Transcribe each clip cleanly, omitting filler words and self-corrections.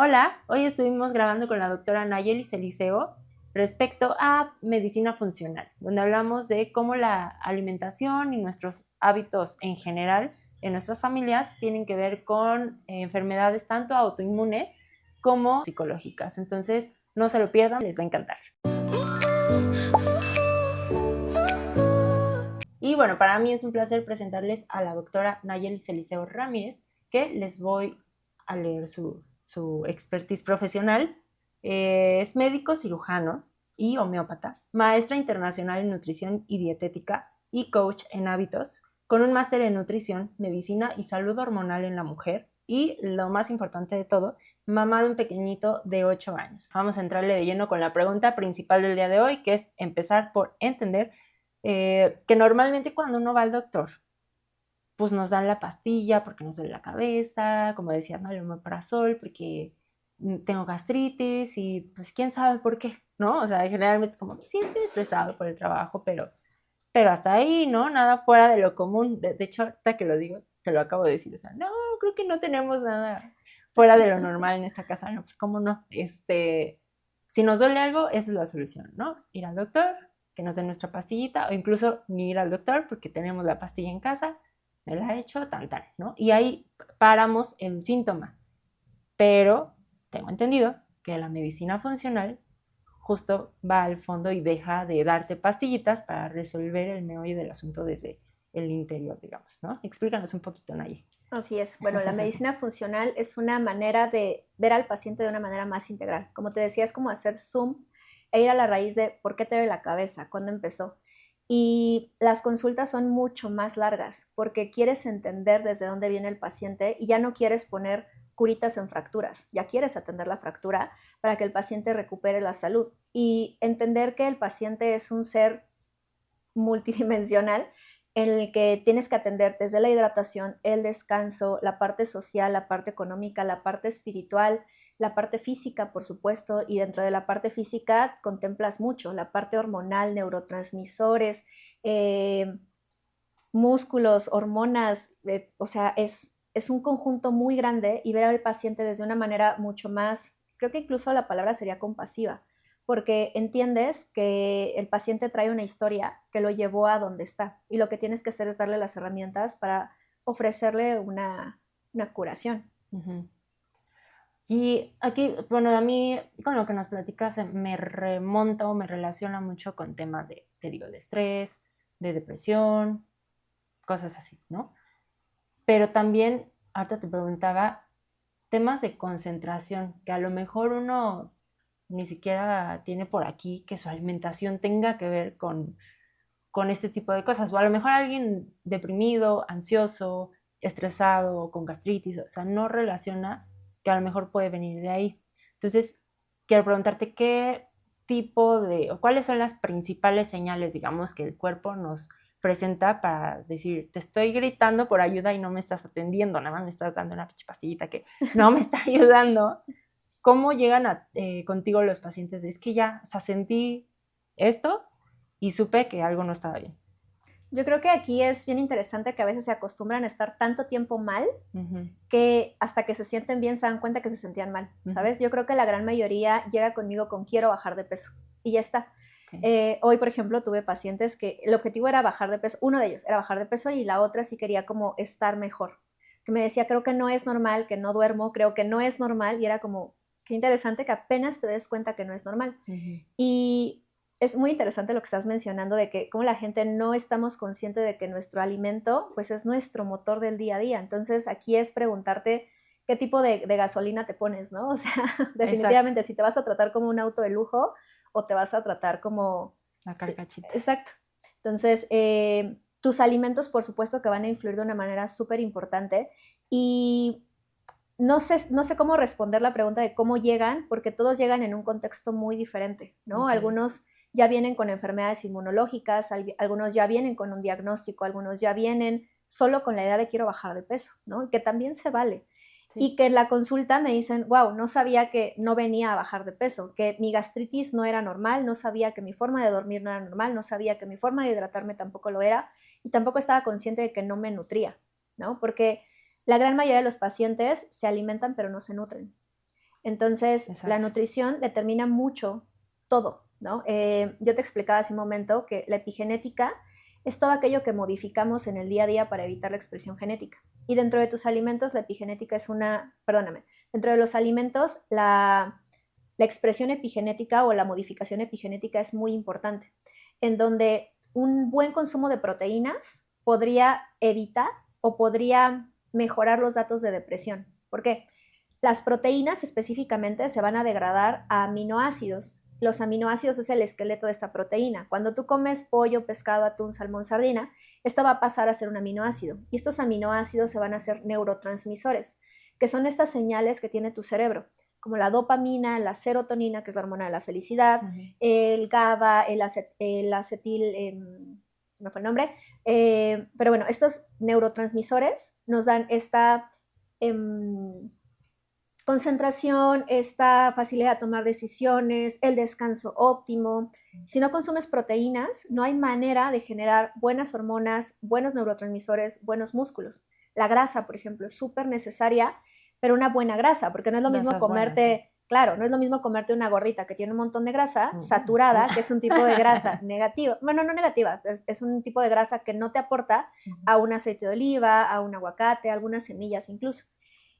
Hola, hoy estuvimos grabando con la doctora Nayeli Celiseo respecto a medicina funcional, donde hablamos de cómo la alimentación y nuestros hábitos en general en nuestras familias tienen que ver con enfermedades tanto autoinmunes como psicológicas. Entonces, no se lo pierdan, les va a encantar. Y bueno, para mí es un placer presentarles a la doctora Nayeli Celiseo Ramírez, que les voy a leer su expertise profesional. Es médico cirujano y homeópata, maestra internacional en nutrición y dietética y coach en hábitos, con un máster en nutrición, medicina y salud hormonal en la mujer y, lo más importante de todo, mamá de un pequeñito de 8 años. Vamos a entrarle de lleno con la pregunta principal del día de hoy, que es empezar por entender que normalmente cuando uno va al doctor, pues nos dan la pastilla porque nos duele la cabeza, como decías, ¿no? El omeprazol porque tengo gastritis y pues quién sabe por qué, ¿no? O sea, generalmente es como, sí, estoy estresado por el trabajo, pero hasta ahí, ¿no? Nada fuera de lo común. De hecho, ahorita que lo digo, te lo acabo de decir, o sea, no, creo que no tenemos nada fuera de lo normal en esta casa, no, pues cómo no. Si nos duele algo, esa es la solución, ¿no? Ir al doctor, que nos den nuestra pastillita, o incluso ni ir al doctor porque tenemos la pastilla en casa, me la he hecho, tal, ¿no? Y ahí paramos el síntoma. Pero tengo entendido que la medicina funcional justo va al fondo y deja de darte pastillitas para resolver el meollo del asunto desde el interior, digamos, ¿no? Explícanos un poquito, Naye. Así es. Bueno, la medicina funcional es una manera de ver al paciente de una manera más integral. Como te decía, es como hacer zoom e ir a la raíz de por qué te duele la cabeza, cuándo empezó. Y las consultas son mucho más largas porque quieres entender desde dónde viene el paciente y ya no quieres poner curitas en fracturas, ya quieres atender la fractura para que el paciente recupere la salud y entender que el paciente es un ser multidimensional en el que tienes que atender desde la hidratación, el descanso, la parte social, la parte económica, la parte espiritual, la parte física, por supuesto, y dentro de la parte física contemplas mucho, la parte hormonal, neurotransmisores, músculos, hormonas, o sea, es un conjunto muy grande y ver al paciente desde una manera mucho más, creo que incluso la palabra sería compasiva, porque entiendes que el paciente trae una historia que lo llevó a donde está y lo que tienes que hacer es darle las herramientas para ofrecerle una curación. Uh-huh. Y aquí, bueno, a mí con lo que nos platicas me remonta o me relaciona mucho con temas de, te digo, de estrés, de depresión, cosas así, ¿no? Pero también, ahorita te preguntaba, temas de concentración, que a lo mejor uno ni siquiera tiene por aquí que su alimentación tenga que ver con este tipo de cosas. O a lo mejor alguien deprimido, ansioso, estresado, con gastritis, o sea, no relaciona que a lo mejor puede venir de ahí. Entonces, quiero preguntarte qué tipo de, o cuáles son las principales señales, digamos, que el cuerpo nos presenta para decir, te estoy gritando por ayuda y no me estás atendiendo, nada más me estás dando una pastillita que no me está ayudando. ¿Cómo llegan contigo los pacientes? Es que ya, o sea, sentí esto y supe que algo no estaba bien. Yo creo que aquí es bien interesante que a veces se acostumbran a estar tanto tiempo mal Uh-huh. que hasta que se sienten bien se dan cuenta que se sentían mal, ¿sabes? Uh-huh. Yo creo que la gran mayoría llega conmigo con quiero bajar de peso y ya está. Okay. Hoy, por ejemplo, tuve pacientes que el objetivo era bajar de peso, uno de ellos era bajar de peso y la otra sí quería como estar mejor, que me decía, creo que no es normal, que no duermo, creo que no es normal y era como, qué interesante que apenas te des cuenta que no es normal. Uh-huh. Y es muy interesante lo que estás mencionando de que como la gente no estamos conscientes de que nuestro alimento pues es nuestro motor del día a día. Entonces aquí es preguntarte qué tipo de gasolina te pones, ¿no? O sea, Exacto, definitivamente si te vas a tratar como un auto de lujo o te vas a tratar como... la carcachita. Exacto. Entonces, tus alimentos por supuesto que van a influir de una manera súper importante y no sé cómo responder la pregunta de cómo llegan, porque todos llegan en un contexto muy diferente, ¿no? Uh-huh. Algunos ya vienen con enfermedades inmunológicas, algunos ya vienen con un diagnóstico, algunos ya vienen solo con la idea de quiero bajar de peso, ¿no? Y que también se vale. Sí. Y que en la consulta me dicen, wow, no sabía que no venía a bajar de peso, que mi gastritis no era normal, no sabía que mi forma de dormir no era normal, no sabía que mi forma de hidratarme tampoco lo era y tampoco estaba consciente de que no me nutría, ¿no? Porque la gran mayoría de los pacientes se alimentan pero no se nutren. Entonces, Exacto. la nutrición determina mucho todo, ¿no? Yo te explicaba hace un momento que la epigenética es todo aquello que modificamos en el día a día para evitar la expresión genética. Y dentro de tus alimentos, la epigenética es dentro de los alimentos, la expresión epigenética o la modificación epigenética es muy importante, en donde un buen consumo de proteínas podría evitar o podría mejorar los datos de depresión. ¿Por qué? Las proteínas específicamente se van a degradar a aminoácidos. Los aminoácidos es el esqueleto de esta proteína. Cuando tú comes pollo, pescado, atún, salmón, sardina, esto va a pasar a ser un aminoácido. Y estos aminoácidos se van a hacer neurotransmisores, que son estas señales que tiene tu cerebro, como la dopamina, la serotonina, que es la hormona de la felicidad, el GABA, el acetil, se me fue el nombre, pero bueno, estos neurotransmisores nos dan esta concentración, esta facilidad de tomar decisiones, el descanso óptimo. Si no consumes proteínas, no hay manera de generar buenas hormonas, buenos neurotransmisores, buenos músculos. La grasa, por ejemplo, es súper necesaria, pero una buena grasa, porque no es lo mismo comerte, buenas, sí. Claro, no es lo mismo comerte una gordita que tiene un montón de grasa saturada, que es un tipo de grasa negativa. Bueno, no negativa, es un tipo de grasa que no te aporta a un aceite de oliva, a un aguacate, a algunas semillas incluso.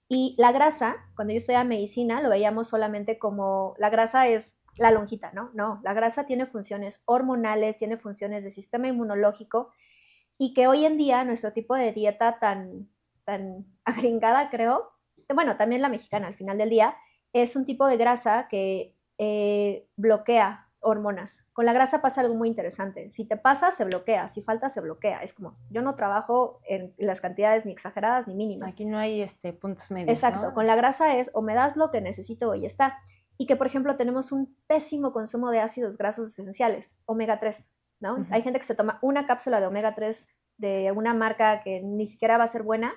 Y la grasa, cuando yo estudiaba medicina, lo veíamos solamente como la grasa es la lonjita, ¿no? No, la grasa tiene funciones hormonales, tiene funciones de sistema inmunológico y que hoy en día nuestro tipo de dieta tan agringada, creo, bueno, también la mexicana al final del día, es un tipo de grasa que bloquea hormonas. Con la grasa pasa algo muy interesante. Si te pasa, se bloquea. Si falta, se bloquea. Es como, yo no trabajo en las cantidades ni exageradas ni mínimas. Aquí no hay puntos medios, exacto, ¿no? Con la grasa es o me das lo que necesito y ya está. Y que, por ejemplo, tenemos un pésimo consumo de ácidos grasos esenciales, omega 3, ¿no? Hay gente que se toma una cápsula de omega 3 de una marca que ni siquiera va a ser buena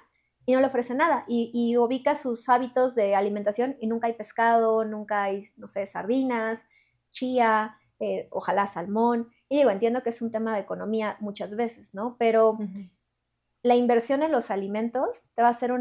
y no le ofrece nada. Y ubica sus hábitos de alimentación y nunca hay pescado, nunca hay, no sé, sardinas, chía, ojalá salmón. Y digo, entiendo que es un tema de economía muchas veces, ¿no? Pero la inversión en los alimentos te va a hacer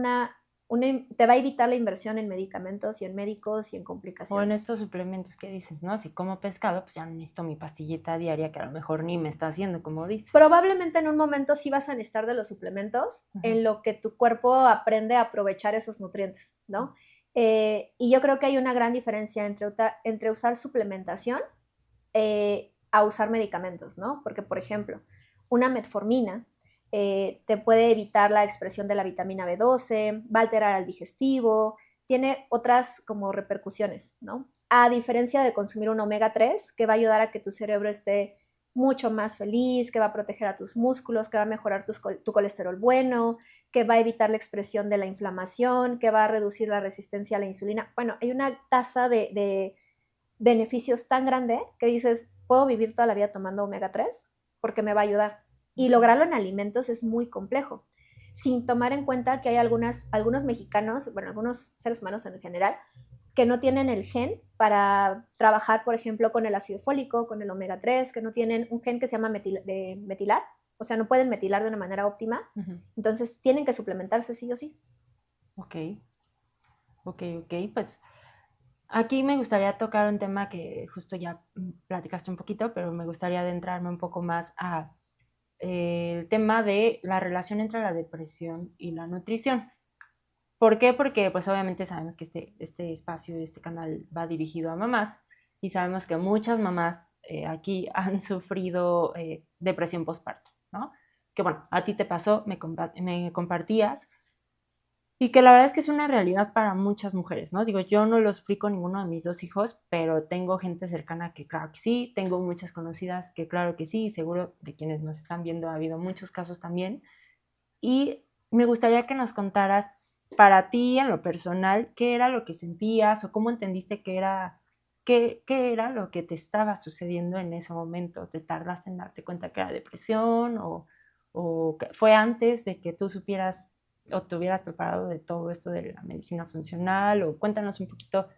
te va a evitar la inversión en medicamentos y en médicos y en complicaciones. O en estos suplementos que dices, ¿no? Si como pescado, pues ya no necesito mi pastillita diaria que a lo mejor ni me está haciendo, como dices. Probablemente en un momento sí vas a necesitar de los suplementos en lo que tu cuerpo aprende a aprovechar esos nutrientes, ¿no? Y yo creo que hay una gran diferencia entre usar suplementación a usar medicamentos, ¿no? Porque, por ejemplo, una metformina te puede evitar la expresión de la vitamina B12, va a alterar el digestivo, tiene otras como repercusiones, ¿no? A diferencia de consumir un omega 3, que va a ayudar a que tu cerebro esté mucho más feliz, que va a proteger a tus músculos, que va a mejorar tu colesterol bueno, que va a evitar la expresión de la inflamación, que va a reducir la resistencia a la insulina. Bueno, hay una tasa de beneficios tan grande que dices, puedo vivir toda la vida tomando omega 3 porque me va a ayudar. Y lograrlo en alimentos es muy complejo, sin tomar en cuenta que hay algunos mexicanos, bueno, algunos seres humanos en general, que no tienen el gen para trabajar, por ejemplo, con el ácido fólico, con el omega 3, que no tienen un gen que se llama metilar, o sea, no pueden metilar de una manera óptima, entonces tienen que suplementarse sí o sí. Ok, pues aquí me gustaría tocar un tema que justo ya platicaste un poquito, pero me gustaría adentrarme un poco más a el tema de la relación entre la depresión y la nutrición. ¿Por qué? Porque pues obviamente sabemos que este espacio, este canal va dirigido a mamás y sabemos que muchas mamás aquí han sufrido depresión postparto, ¿no? Que bueno, a ti te pasó, me compartías y que la verdad es que es una realidad para muchas mujeres, ¿no? Digo, yo no lo sufrí con ninguno de mis dos hijos, pero tengo gente cercana que claro que sí, tengo muchas conocidas que claro que sí, y seguro de quienes nos están viendo ha habido muchos casos también. Y me gustaría que nos contaras para ti, en lo personal, qué era lo que sentías o cómo entendiste qué era lo que te estaba sucediendo en ese momento. ¿Te tardaste en darte cuenta que era depresión o fue antes de que tú supieras o te hubieras preparado de todo esto de la medicina funcional? O cuéntanos un poquito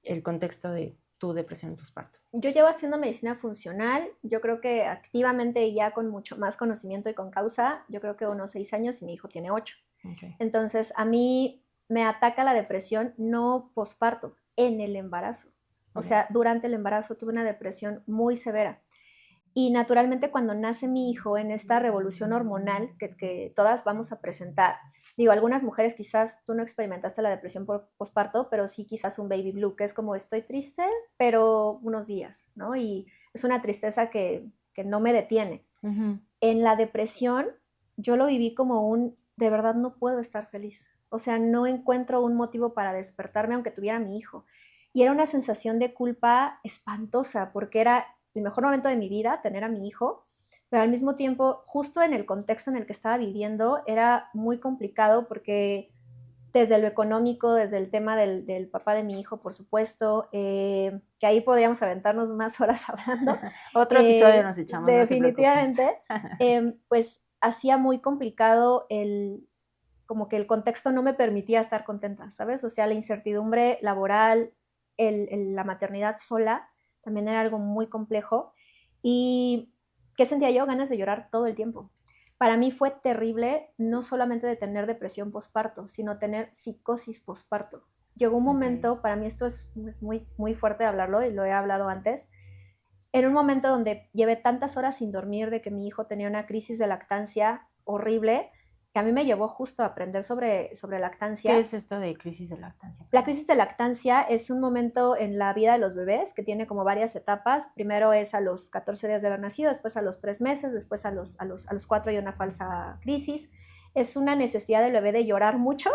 el contexto de tu depresión postparto. Yo llevo haciendo medicina funcional, yo creo que activamente y ya con mucho más conocimiento y con causa, yo creo que unos 6 años y mi hijo tiene 8. Okay. Entonces, a mí me ataca la depresión no postparto, en el embarazo. O sea, durante el embarazo tuve una depresión muy severa. Y naturalmente cuando nace mi hijo en esta revolución hormonal que todas vamos a presentar, digo, algunas mujeres quizás tú no experimentaste la depresión por posparto, pero sí quizás un baby blue, que es como estoy triste, pero unos días, ¿no? Y es una tristeza que no me detiene. En la depresión yo lo viví como de verdad no puedo estar feliz. O sea, no encuentro un motivo para despertarme aunque tuviera a mi hijo. Y era una sensación de culpa espantosa porque era el mejor momento de mi vida tener a mi hijo, pero al mismo tiempo, justo en el contexto en el que estaba viviendo, era muy complicado porque desde lo económico, desde el tema del papá de mi hijo, por supuesto, que ahí podríamos aventarnos más horas hablando. Otro episodio nos echamos. Definitivamente, pues hacía muy complicado como que el contexto no me permitía estar contenta, ¿sabes? O sea, la incertidumbre laboral, la maternidad sola, también era algo muy complejo. ¿Y qué sentía yo? Ganas de llorar todo el tiempo. Para mí fue terrible no solamente de tener depresión posparto, sino tener psicosis posparto. Llegó un momento, para mí esto es muy, muy fuerte de hablarlo y lo he hablado antes, en un momento donde llevé tantas horas sin dormir de que mi hijo tenía una crisis de lactancia horrible, que a mí me llevó justo a aprender sobre lactancia. ¿Qué es esto de crisis de lactancia? La crisis de lactancia es un momento en la vida de los bebés que tiene como varias etapas. Primero es a los 14 días de haber nacido, después a los 3 meses, después a los 4 hay una falsa crisis. Es una necesidad del bebé de llorar mucho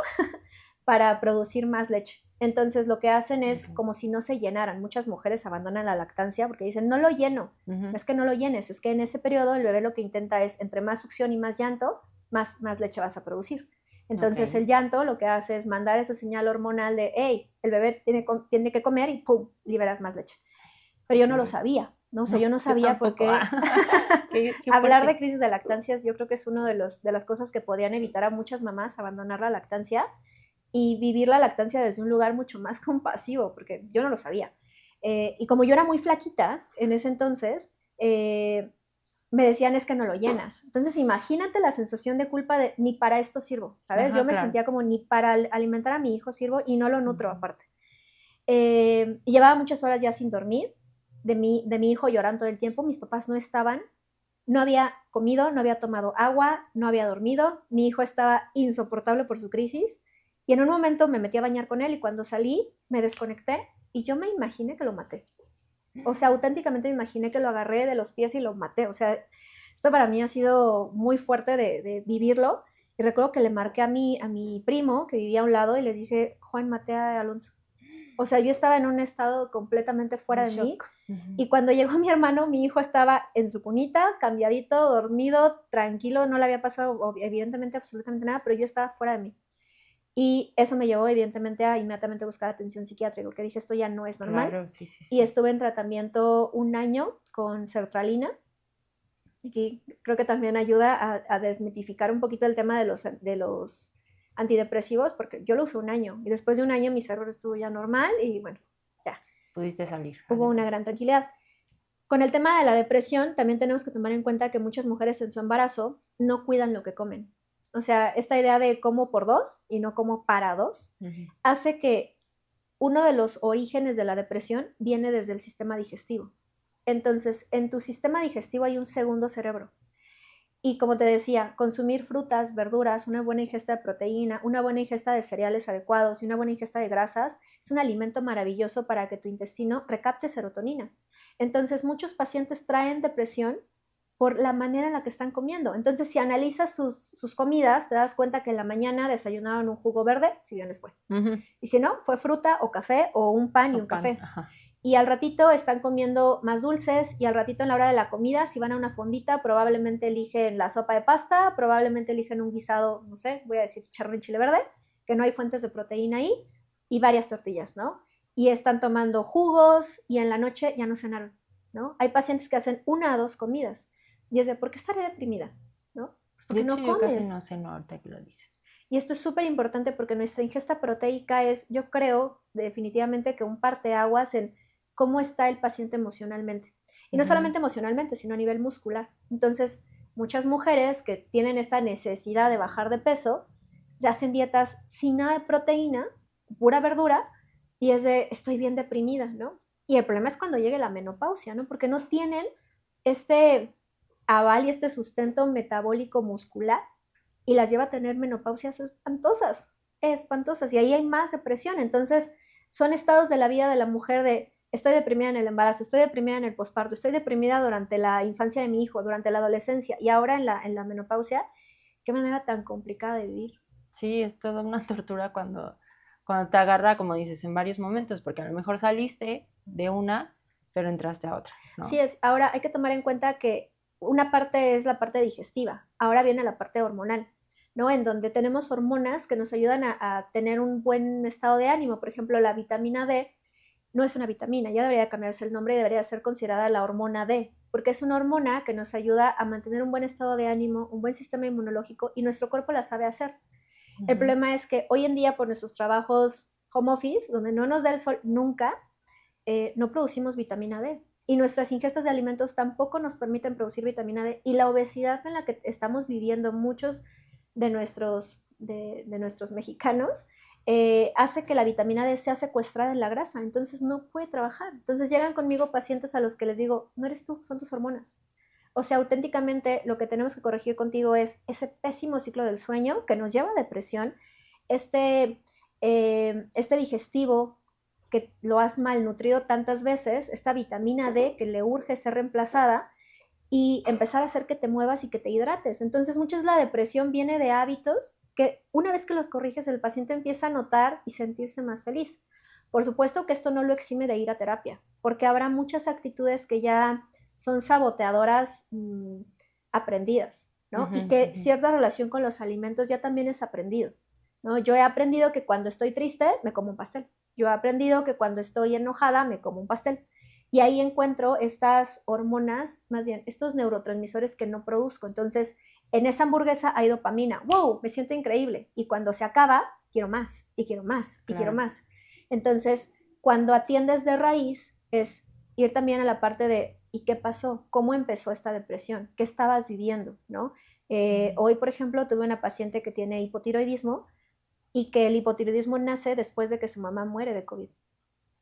para producir más leche. Entonces lo que hacen es como si no se llenaran. Muchas mujeres abandonan la lactancia porque dicen, no lo lleno. No es que no lo llenes, es que en ese periodo el bebé lo que intenta es, entre más succión y más llanto, más leche vas a producir. Entonces el llanto lo que hace es mandar esa señal hormonal de, hey, el bebé tiene que comer y ¡pum!, liberas más leche. Pero yo no lo sabía, ¿no? O sea, yo no sabía por qué. ¿Qué hablar de crisis de lactancias yo creo que es una de las cosas que podrían evitar a muchas mamás abandonar la lactancia y vivir la lactancia desde un lugar mucho más compasivo, porque yo no lo sabía. Y como yo era muy flaquita en ese entonces, me decían es que no lo llenas. Entonces imagínate la sensación de culpa de ni para esto sirvo, ¿sabes? Yo me sentía como ni para alimentar a mi hijo sirvo y no lo nutro aparte. Y llevaba muchas horas ya sin dormir, de mi hijo llorando todo el tiempo, mis papás no estaban, no había comido, no había tomado agua, no había dormido, mi hijo estaba insoportable por su crisis y en un momento me metí a bañar con él y cuando salí me desconecté y yo me imaginé que lo maté. O sea, auténticamente me imaginé que lo agarré de los pies y lo maté. O sea, esto para mí ha sido muy fuerte de vivirlo. Y recuerdo que le marqué a mi primo que vivía a un lado y les dije, Juan, maté a Alonso. O sea, yo estaba en un estado completamente fuera de mí. Y cuando llegó mi hermano, mi hijo estaba en su cunita, cambiadito, dormido, tranquilo, no le había pasado evidentemente absolutamente nada, pero yo estaba fuera de mí. Y eso me llevó evidentemente a inmediatamente buscar atención psiquiátrica, porque dije, esto ya no es normal. Claro, sí. Y estuve en tratamiento 1 año con sertralina, y creo que también ayuda a desmitificar un poquito el tema de los antidepresivos, porque yo lo usé 1 año, y después de 1 año mi cerebro estuvo ya normal, y bueno, ya. Pudiste salir. Hubo una gran tranquilidad. Con el tema de la depresión, también tenemos que tomar en cuenta que muchas mujeres en su embarazo no cuidan lo que comen. O sea, esta idea de como por 2 y no como para 2, hace que uno de los orígenes de la depresión viene desde el sistema digestivo. Entonces, en tu sistema digestivo hay un segundo cerebro. Y como te decía, consumir frutas, verduras, una buena ingesta de proteína, una buena ingesta de cereales adecuados y una buena ingesta de grasas es un alimento maravilloso para que tu intestino recapte serotonina. Entonces, muchos pacientes traen depresión por la manera en la que están comiendo. Entonces, si analizas sus comidas, te das cuenta que en la mañana desayunaron un jugo verde, si bien les fue. Y si no, fue fruta o café o un pan y un café. Y al ratito están comiendo más dulces y al ratito en la hora de la comida, si van a una fondita, probablemente eligen la sopa de pasta, probablemente eligen un guisado, no sé, voy a decir chicharrón y chile verde, que no hay fuentes de proteína ahí, y varias tortillas, ¿no? Y están tomando jugos y en la noche ya no cenaron, ¿no? Hay pacientes que hacen 1 o 2 comidas. Y es de, ¿por qué estaré deprimida? ¿No? Porque de hecho, no yo comes. casi no ceno ahorita que lo dices. Y esto es súper importante porque nuestra ingesta proteica es, yo creo, definitivamente que un parteaguas en cómo está el paciente emocionalmente. Y no solamente emocionalmente, sino a nivel muscular. Entonces, muchas mujeres que tienen esta necesidad de bajar de peso, se hacen dietas sin nada de proteína, pura verdura, y es de, estoy bien deprimida, ¿no? Y el problema es cuando llegue la menopausia, ¿no? Porque no tienen este aval y este sustento metabólico muscular y las lleva a tener menopausias espantosas, espantosas. Y ahí hay más depresión. Entonces, son estados de la vida de la mujer de estoy deprimida en el embarazo, estoy deprimida en el posparto, estoy deprimida durante la infancia de mi hijo, durante la adolescencia y ahora en la menopausia. Qué manera tan complicada de vivir. Sí, es toda una tortura cuando te agarra, como dices, en varios momentos, porque a lo mejor saliste de una, pero entraste a otra, Sí ¿no? es, ahora hay que tomar en cuenta que una parte es la parte digestiva, ahora viene la parte hormonal, ¿no? En donde tenemos hormonas que nos ayudan a tener un buen estado de ánimo. Por ejemplo, la vitamina D no es una vitamina, ya debería cambiarse el nombre y debería ser considerada la hormona D, porque es una hormona que nos ayuda a mantener un buen estado de ánimo, un buen sistema inmunológico y nuestro cuerpo la sabe hacer. El Ujú. problema es que hoy en día por nuestros trabajos home office, donde no nos da el sol nunca, no producimos vitamina D. Y nuestras ingestas de alimentos tampoco nos permiten producir vitamina D. Y la obesidad en la que estamos viviendo muchos de nuestros mexicanos hace que la vitamina D sea secuestrada en la grasa. Entonces no puede trabajar. Entonces llegan conmigo pacientes a los que les digo, no eres tú, son tus hormonas. O sea, auténticamente lo que tenemos que corregir contigo es ese pésimo ciclo del sueño que nos lleva a depresión, este digestivo que lo has malnutrido tantas veces, esta vitamina D que le urge ser reemplazada y empezar a hacer que te muevas y que te hidrates. Entonces, muchas la depresión viene de hábitos que una vez que los corriges, el paciente empieza a notar y sentirse más feliz. Por supuesto que esto no lo exime de ir a terapia, porque habrá muchas actitudes que ya son saboteadoras aprendidas, ¿no? Ujú, Y que ujú. cierta relación con los alimentos ya también es aprendido, ¿no? Yo he aprendido que cuando estoy triste me como un pastel. Yo he aprendido que cuando estoy enojada me como un pastel. Y ahí encuentro estas hormonas, más bien, estos neurotransmisores que no produzco. Entonces, en esa hamburguesa hay dopamina. ¡Wow! Me siento increíble. Y cuando se acaba, quiero más, y quiero más, y quiero Claro. más. Entonces, cuando atiendes de raíz, es ir también a la parte de, ¿y qué pasó? ¿Cómo empezó esta depresión? ¿Qué estabas viviendo? ¿No? Ujú. Hoy, por ejemplo, tuve una paciente que tiene hipotiroidismo y que el hipotiroidismo nace después de que su mamá muere de COVID.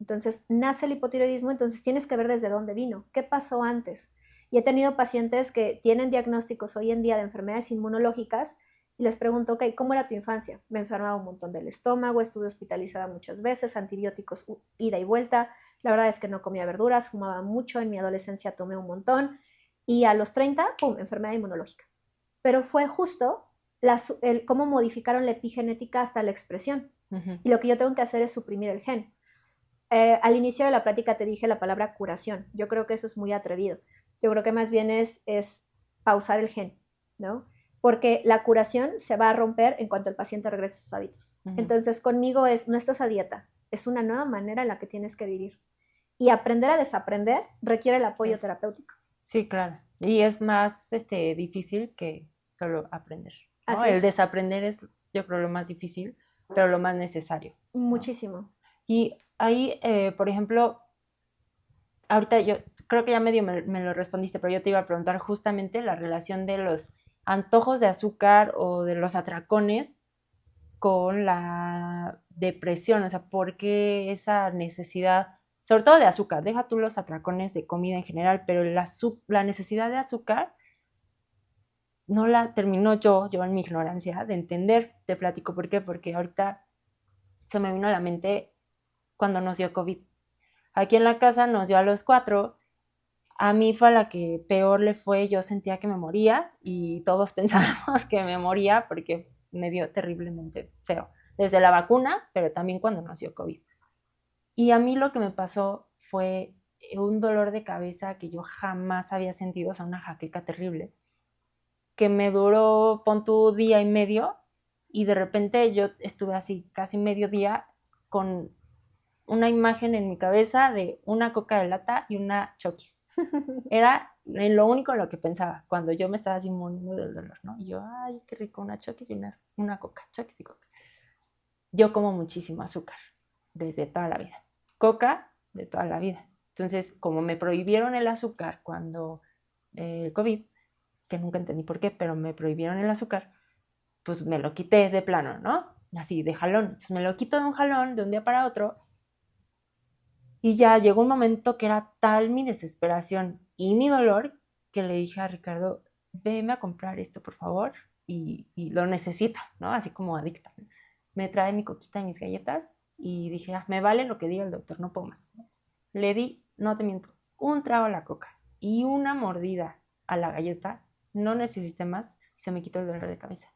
Entonces, nace el hipotiroidismo, entonces tienes que ver desde dónde vino, qué pasó antes. Y he tenido pacientes que tienen diagnósticos hoy en día de enfermedades inmunológicas y les pregunto, ok, ¿cómo era tu infancia? Me enfermaba un montón del estómago, estuve hospitalizada muchas veces, antibióticos ida y vuelta. La verdad es que no comía verduras, fumaba mucho, en mi adolescencia tomé un montón y a los 30, ¡pum!, enfermedad inmunológica. Pero fue justo cómo modificaron la epigenética hasta la expresión. Ujú. Y lo que yo tengo que hacer es suprimir el gen. Al inicio de la plática te dije la palabra curación. Yo creo que eso es muy atrevido. Yo creo que más bien es pausar el gen, ¿no? Porque la curación se va a romper en cuanto el paciente regrese a sus hábitos. Ujú. Entonces, conmigo no estás a dieta, es una nueva manera en la que tienes que vivir. Y aprender a desaprender requiere el apoyo Es- terapéutico. sí, claro. Y es más difícil que solo aprender, ¿no? Así El es, desaprender es, yo creo, lo más difícil, pero lo más necesario, ¿no? muchísimo. Y ahí, por ejemplo, ahorita yo creo que ya medio me lo respondiste, pero yo te iba a preguntar justamente la relación de los antojos de azúcar o de los atracones con la depresión, o sea, ¿por qué esa necesidad, sobre todo de azúcar, deja tú los atracones de comida en general, pero la necesidad de azúcar no la termino yo en mi ignorancia de entender, te platico por qué, porque ahorita se me vino a la mente cuando nos dio COVID. Aquí en la casa nos dio a los cuatro. A mí fue a la que peor le fue, yo sentía que me moría y todos pensábamos que me moría porque me dio terriblemente feo. Desde la vacuna, pero también cuando nos dio COVID. Y a mí lo que me pasó fue un dolor de cabeza que yo jamás había sentido, o sea, una jaqueca terrible, que me duró, pon tu día y medio, y de repente yo estuve así casi medio día con una imagen en mi cabeza de una coca de lata y una choquis. Era en lo único en lo que pensaba cuando yo me estaba así muriendo del dolor, ¿no? Y yo, ay, qué rico, una choquis y una coca, choquis y coca. Yo como muchísimo azúcar desde toda la vida. Coca de toda la vida. Entonces, como me prohibieron el azúcar cuando el COVID, que nunca entendí por qué, pero me prohibieron el azúcar, pues me lo quité de plano, ¿no? Así, de jalón. Entonces me lo quito de un jalón, de un día para otro, Y ya llegó un momento que era tal mi desesperación y mi dolor que le dije a Ricardo, veme a comprar esto, por favor, y lo necesito, ¿no? Así como adicta. Me trae mi coquita y mis galletas y dije, me vale lo que diga el doctor, no puedo más. Le di, no te miento, un trago a la coca y una mordida a la galleta, no necesité más y se me quitó el dolor de cabeza.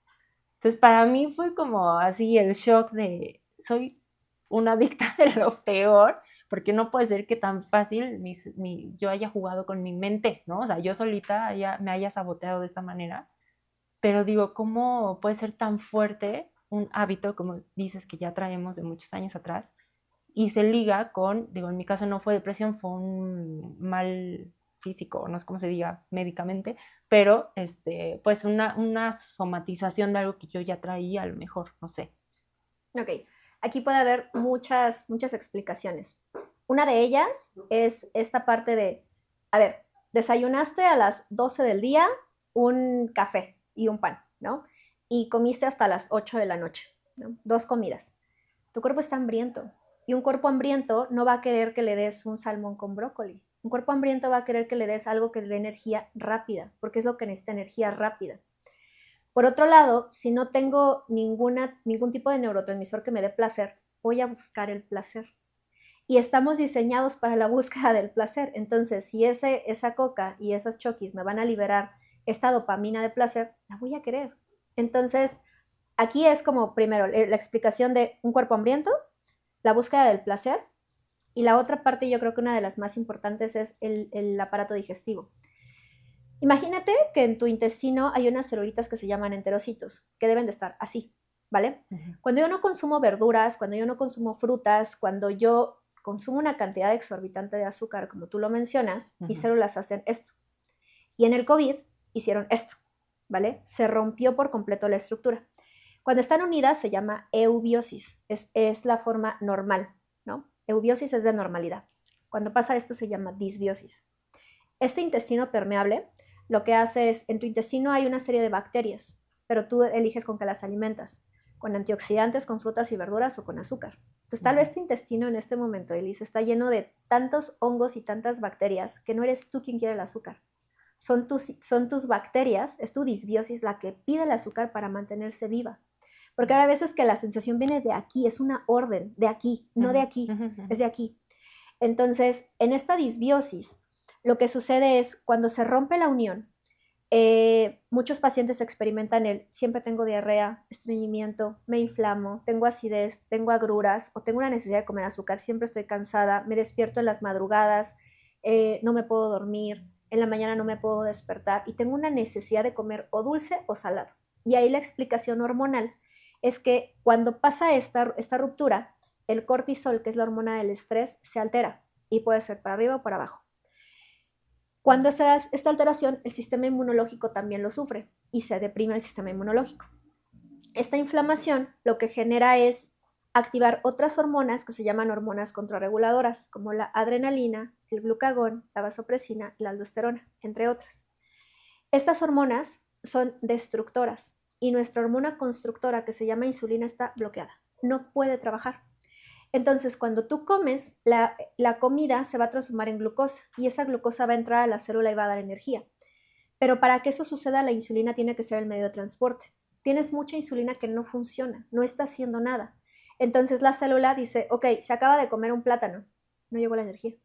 Entonces para mí fue como así el shock de, soy una adicta de lo peor, porque no puede ser que tan fácil yo haya jugado con mi mente, ¿no? O sea, yo solita me haya saboteado de esta manera, pero digo, ¿cómo puede ser tan fuerte un hábito, como dices, que ya traemos de muchos años atrás, y se liga con, digo, en mi caso no fue depresión, fue un mal físico, no sé cómo se diga médicamente, pero pues una somatización de algo que yo ya traía a lo mejor, no sé. Ok, aquí puede haber muchas explicaciones. Una de ellas es esta parte de, a ver, desayunaste a las 12 del día un café y un pan, ¿no? Y comiste hasta las 8 de la noche, ¿no? 2 comidas. Tu cuerpo está hambriento y un cuerpo hambriento no va a querer que le des un salmón con brócoli. Un cuerpo hambriento va a querer que le des algo que le dé energía rápida, porque es lo que necesita, energía rápida. Por otro lado, si no tengo ningún tipo de neurotransmisor que me dé placer, voy a buscar el placer. Y estamos diseñados para la búsqueda del placer. Entonces, si esa coca y esas chokis me van a liberar esta dopamina de placer, la voy a querer. Entonces, aquí es como primero la explicación de un cuerpo hambriento, la búsqueda del placer, y la otra parte, yo creo que una de las más importantes es el aparato digestivo. Imagínate que en tu intestino hay unas celulitas que se llaman enterocitos, que deben de estar así, ¿vale? Cuando yo no consumo verduras, cuando yo no consumo frutas, cuando yo consumo una cantidad exorbitante de azúcar, como tú lo mencionas, mis células hacen esto. Y en el COVID hicieron esto, ¿vale? Se rompió por completo la estructura. Cuando están unidas se llama eubiosis, es la forma normal, ¿no? Eubiosis es de normalidad. Cuando pasa esto se llama disbiosis. Este intestino permeable lo que hace es, en tu intestino hay una serie de bacterias, pero tú eliges con qué las alimentas, con antioxidantes, con frutas y verduras o con azúcar. Entonces tal vez tu intestino en este momento, Elise, está lleno de tantos hongos y tantas bacterias que no eres tú quien quiere el azúcar. Son tus bacterias, es tu disbiosis la que pide el azúcar para mantenerse viva. Porque hay veces que la sensación viene de aquí, es una orden, de aquí, no de aquí, es de aquí. Entonces, en esta disbiosis, lo que sucede es cuando se rompe la unión, muchos pacientes experimentan siempre tengo diarrea, estreñimiento, me inflamo, tengo acidez, tengo agruras o tengo una necesidad de comer azúcar, siempre estoy cansada, me despierto en las madrugadas, no me puedo dormir, en la mañana no me puedo despertar y tengo una necesidad de comer o dulce o salado. Y ahí la explicación hormonal es que cuando pasa esta ruptura, el cortisol, que es la hormona del estrés, se altera y puede ser para arriba o para abajo. Cuando se da esta alteración, el sistema inmunológico también lo sufre y se deprime el sistema inmunológico. Esta inflamación lo que genera es activar otras hormonas que se llaman hormonas contrarreguladoras, como la adrenalina, el glucagón, la vasopresina y la aldosterona, entre otras. Estas hormonas son destructoras y nuestra hormona constructora, que se llama insulina, está bloqueada, no puede trabajar. Entonces, cuando tú comes, la comida se va a transformar en glucosa y esa glucosa va a entrar a la célula y va a dar energía. Pero para que eso suceda, la insulina tiene que ser el medio de transporte. Tienes mucha insulina que no funciona, no está haciendo nada. Entonces la célula dice, ok, se acaba de comer un plátano, no llegó la energía.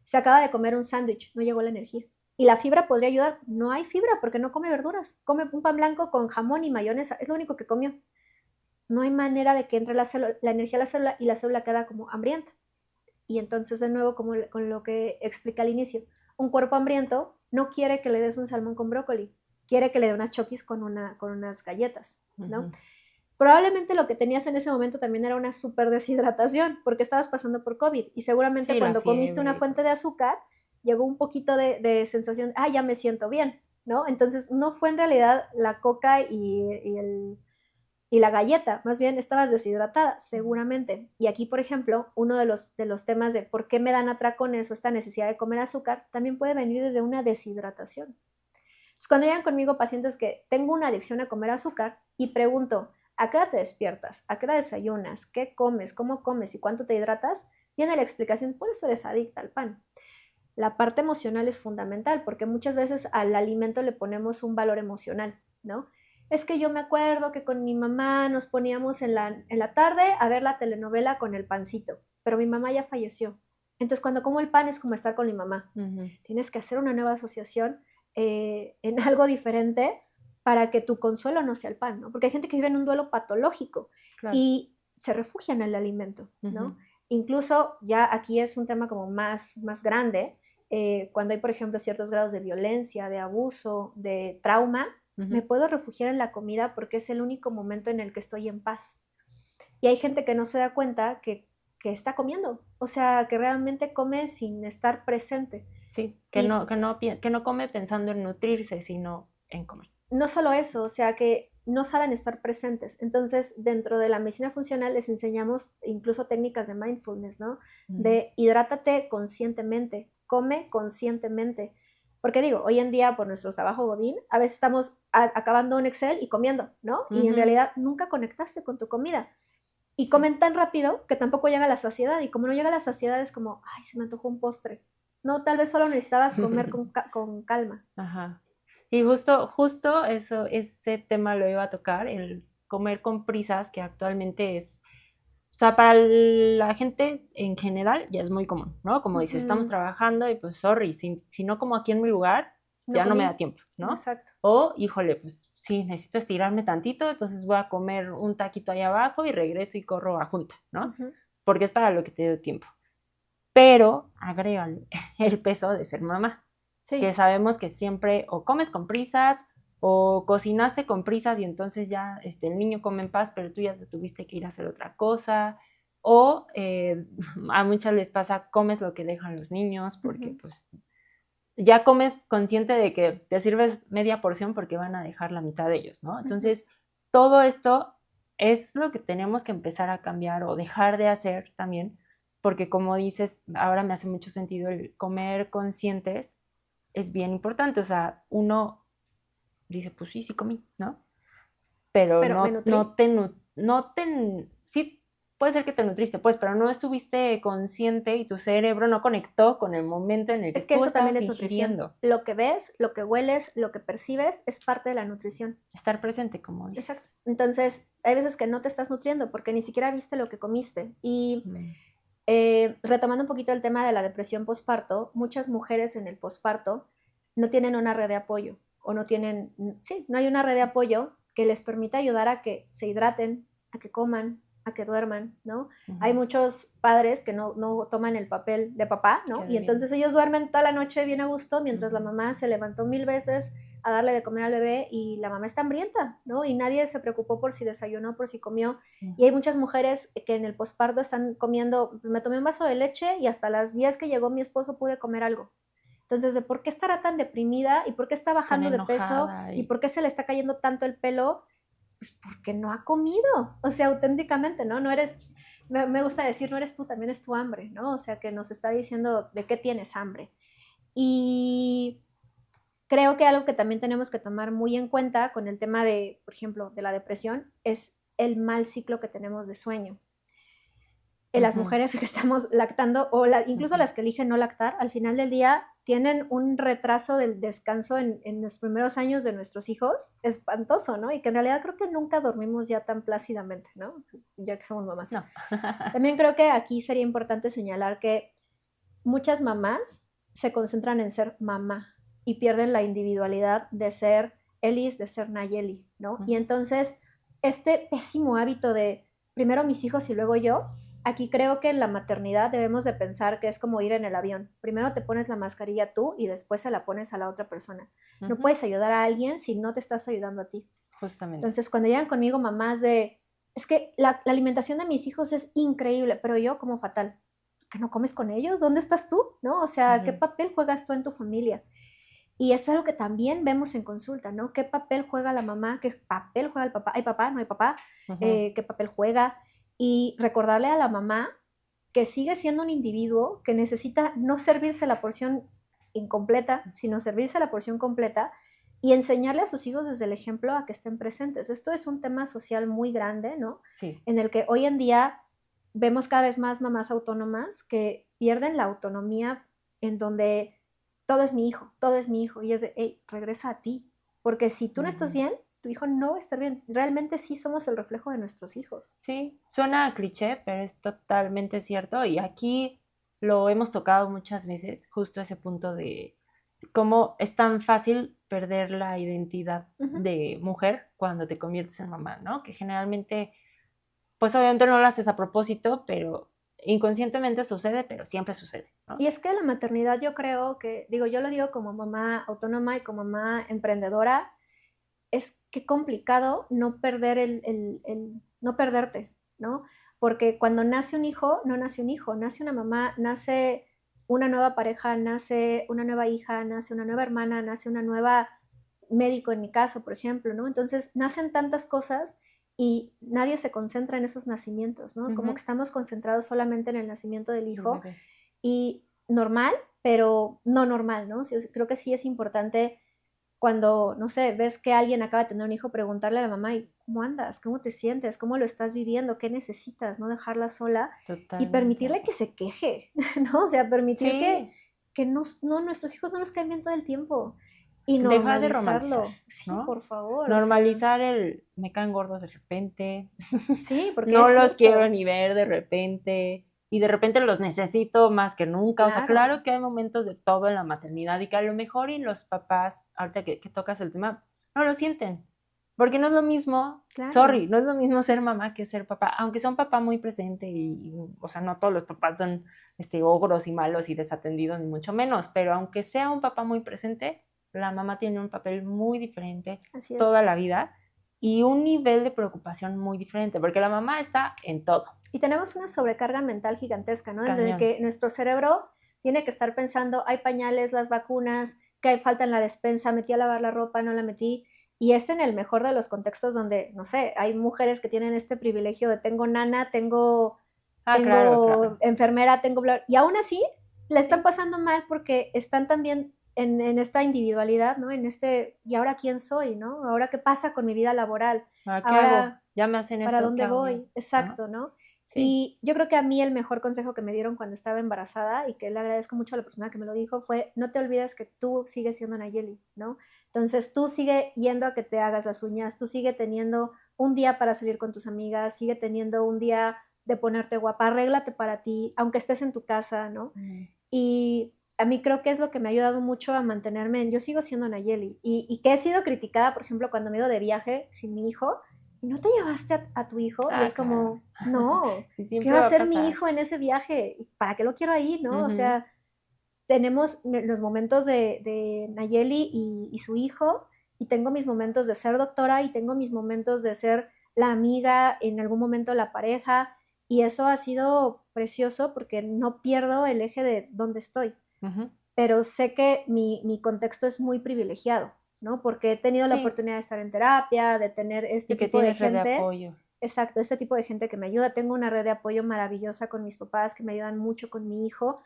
Se acaba de comer un sándwich, no llegó la energía. ¿Y la fibra podría ayudar? No hay fibra porque no come verduras. Come un pan blanco con jamón y mayonesa, es lo único que comió. No hay manera de que entre la energía a la célula y la célula queda como hambrienta. Y entonces, de nuevo, como con lo que explica al inicio, un cuerpo hambriento no quiere que le des un salmón con brócoli, quiere que le dé unas chokis con unas galletas, ¿no? Probablemente lo que tenías en ese momento también era una súper deshidratación, porque estabas pasando por COVID y seguramente cuando comiste una fuente de azúcar, llegó un poquito de sensación, ya me siento bien, ¿no? Entonces, no fue en realidad la coca y la galleta, más bien estabas deshidratada, seguramente. Y aquí, por ejemplo, uno de los temas de por qué me dan atracones o esta necesidad de comer azúcar, también puede venir desde una deshidratación. Entonces, cuando llegan conmigo pacientes que tengo una adicción a comer azúcar y pregunto, ¿a qué hora te despiertas? ¿A qué hora desayunas? ¿Qué comes? ¿Cómo comes? ¿Y cuánto te hidratas? viene la explicación, por eso eres adicta al pan. La parte emocional es fundamental, porque muchas veces al alimento le ponemos un valor emocional, ¿no? Es que yo me acuerdo que con mi mamá nos poníamos en la tarde a ver la telenovela con el pancito, pero mi mamá ya falleció. Entonces, cuando como el pan es como estar con mi mamá. Tienes que hacer una nueva asociación en algo diferente para que tu consuelo no sea el pan, ¿no? Porque hay gente que vive en un duelo patológico y se refugia en el alimento, ¿no? Incluso ya aquí es un tema como más grande, cuando hay, por ejemplo, ciertos grados de violencia, de abuso, de trauma, me puedo refugiar en la comida porque es el único momento en el que estoy en paz. Y hay gente que no se da cuenta que está comiendo, o sea, que realmente come sin estar presente. Sí, que no come pensando en nutrirse, sino en comer. No solo eso, o sea, que no saben estar presentes. Entonces, dentro de la medicina funcional les enseñamos incluso técnicas de mindfulness, ¿no? De hidrátate conscientemente, come conscientemente. Porque digo, hoy en día por nuestro trabajo godín, a veces estamos acabando un Excel y comiendo, ¿no? Y en realidad nunca conectaste con tu comida. Y comen tan rápido que tampoco llega a la saciedad. Y como no llega a la saciedad es como, ay, se me antojó un postre. No, tal vez solo necesitabas comer con calma. Ajá. Y justo eso, ese tema lo iba a tocar, el comer con prisas, que actualmente es, o sea, para la gente en general ya es muy común, ¿no? Como dices, estamos trabajando y pues, sorry, si no como aquí en mi lugar, ya no me da tiempo, ¿no? Exacto. O, híjole, pues sí, necesito estirarme tantito, entonces voy a comer un taquito ahí abajo y regreso y corro a junta, ¿no? Porque es para lo que te doy tiempo. Pero agregan el peso de ser mamá. Sí. Que sabemos que siempre o comes con prisas o cocinaste con prisas y entonces ya el niño come en paz, pero tú ya te tuviste que ir a hacer otra cosa. O a muchas les pasa, comes lo que dejan los niños porque pues ya comes consciente de que te sirves media porción porque van a dejar la mitad de ellos, ¿no? Entonces, todo esto es lo que tenemos que empezar a cambiar o dejar de hacer también, porque como dices, ahora me hace mucho sentido el comer conscientes, es bien importante, o sea, uno dice, pues sí comí, ¿no? Pero sí, puede ser que te nutriste, pues, pero no estuviste consciente y tu cerebro no conectó con el momento en el que es que tú eso estabas también es ingiriendo. Nutrición. Lo que ves, lo que hueles, lo que percibes es parte de la nutrición. Estar presente, como dices. Exacto. Entonces, hay veces que no te estás nutriendo porque ni siquiera viste lo que comiste. Y retomando un poquito el tema de la depresión posparto, muchas mujeres en el posparto no tienen una red de apoyo o no hay una red de apoyo que les permita ayudar a que se hidraten, a que coman, a que duerman, ¿no? Hay muchos padres que no toman el papel de papá, ¿no? Y entonces ellos duermen toda la noche bien a gusto mientras la mamá se levantó 1000 veces a darle de comer al bebé y la mamá está hambrienta, ¿no? Y nadie se preocupó por si desayunó, por si comió. Y hay muchas mujeres que en el posparto están comiendo, pues me tomé un vaso de leche y hasta las 10 que llegó mi esposo pude comer algo. Entonces, ¿de por qué estará tan deprimida y por qué está bajando de peso y por qué se le está cayendo tanto el pelo? Pues porque no ha comido, o sea, auténticamente, ¿no? No eres, me gusta decir, no eres tú, también es tu hambre, ¿no? O sea, que nos está diciendo de qué tienes hambre. Y creo que algo que también tenemos que tomar muy en cuenta con el tema de, por ejemplo, de la depresión, es el mal ciclo que tenemos de sueño. Las mujeres que estamos lactando, o incluso las que eligen no lactar, al final del día tienen un retraso del descanso en los primeros años de nuestros hijos espantoso, ¿no? Y que en realidad creo que nunca dormimos ya tan plácidamente, ¿no? Ya que somos mamás. No. También creo que aquí sería importante señalar que muchas mamás se concentran en ser mamá y pierden la individualidad de ser Elis, de ser Nayeli, ¿no? Y entonces este pésimo hábito de primero mis hijos y luego yo, aquí creo que en la maternidad debemos de pensar que es como ir en el avión. Primero te pones la mascarilla tú y después se la pones a la otra persona. No puedes ayudar a alguien si no te estás ayudando a ti. Justamente. Entonces, cuando llegan conmigo mamás es que la alimentación de mis hijos es increíble, pero yo como fatal. ¿Que no comes con ellos? ¿Dónde estás tú? ¿No? O sea, ¿qué papel juegas tú en tu familia? Y eso es algo que también vemos en consulta, ¿no? ¿Qué papel juega la mamá? ¿Qué papel juega el papá? ¿Hay papá? ¿No hay papá? ¿Qué papel juega? Y recordarle a la mamá que sigue siendo un individuo que necesita no servirse la porción incompleta, sino servirse la porción completa y enseñarle a sus hijos desde el ejemplo a que estén presentes. Esto es un tema social muy grande, ¿no? Sí. En el que hoy en día vemos cada vez más mamás autónomas que pierden la autonomía en donde todo es mi hijo, todo es mi hijo, y es de, hey, regresa a ti, porque si tú no estás bien, tu hijo no va a estar bien. Realmente sí somos el reflejo de nuestros hijos. Sí, suena a cliché, pero es totalmente cierto y aquí lo hemos tocado muchas veces, justo ese punto de cómo es tan fácil perder la identidad de mujer cuando te conviertes en mamá, ¿no? Que generalmente, pues obviamente no lo haces a propósito, pero inconscientemente sucede, pero siempre sucede, ¿no? Y es que la maternidad yo creo que, digo, yo lo digo como mamá autónoma y como mamá emprendedora, es que complicado no perder no perderte, ¿no? Porque cuando nace un hijo, no nace un hijo, nace una mamá, nace una nueva pareja, nace una nueva hija, nace una nueva hermana, nace una nueva médico en mi caso, por ejemplo, ¿no? Entonces nacen tantas cosas y nadie se concentra en esos nacimientos, ¿no? Como que estamos concentrados solamente en el nacimiento del hijo y normal, pero no normal, ¿no? Creo que sí es importante cuando, no sé, ves que alguien acaba de tener un hijo, preguntarle a la mamá, ¿y cómo andas? ¿Cómo te sientes? ¿Cómo lo estás viviendo? ¿Qué necesitas? No dejarla sola y permitirle que se queje, ¿no? O sea, permitir que nuestros hijos no nos caen bien todo el tiempo y dejar de romantizar, normalizarlo. Sí, ¿no? por favor. Normalizar el me caen gordos de repente, sí, porque no es los cierto. quiero ni ver de repente y de repente los necesito más que nunca. O sea, claro que hay momentos de todo en la maternidad y que a lo mejor y los papás, ahorita que tocas el tema, no lo sienten. Porque no es lo mismo, sorry, no es lo mismo ser mamá que ser papá, aunque sea un papá muy presente y o sea, no todos los papás son ogros y malos y desatendidos, ni mucho menos, pero aunque sea un papá muy presente, la mamá tiene un papel muy diferente toda la vida y un nivel de preocupación muy diferente, porque la mamá está en todo. Y tenemos una sobrecarga mental gigantesca, ¿no? En el que nuestro cerebro tiene que estar pensando, hay pañales, las vacunas, que falta en la despensa, metí a lavar la ropa, no la metí. Y en el mejor de los contextos donde, no sé, hay mujeres que tienen este privilegio de tengo nana, tengo claro. enfermera, tengo... Y aún así, le están pasando mal porque están también en esta individualidad, ¿no? En ¿y ahora quién soy, no? ¿Ahora qué pasa con mi vida laboral? ¿Qué hago? Ya me hacen esto, ¿para dónde voy? Yo? Exacto, ¿no? Sí. Y yo creo que a mí el mejor consejo que me dieron cuando estaba embarazada y que le agradezco mucho a la persona que me lo dijo fue, no te olvides que tú sigues siendo Nayeli, ¿no? Entonces tú sigue yendo a que te hagas las uñas, tú sigue teniendo un día para salir con tus amigas, sigue teniendo un día de ponerte guapa, arréglate para ti, aunque estés en tu casa, ¿no? Y a mí creo que es lo que me ha ayudado mucho a mantenerme yo sigo siendo Nayeli y que he sido criticada, por ejemplo, cuando me he ido de viaje sin mi hijo, ¿y no te llevaste a tu hijo? Y es como, no, ¿qué va a hacer mi hijo en ese viaje? ¿Para qué lo quiero ahí, no? O sea, tenemos los momentos de Nayeli y su hijo, y tengo mis momentos de ser doctora, y tengo mis momentos de ser la amiga, en algún momento la pareja, y eso ha sido precioso porque no pierdo el eje de dónde estoy. Pero sé que mi contexto es muy privilegiado, ¿no? Porque he tenido la oportunidad de estar en terapia, de tener este tipo de gente. Red de apoyo. Exacto, este tipo de gente que me ayuda. Tengo una red de apoyo maravillosa con mis papás que me ayudan mucho con mi hijo.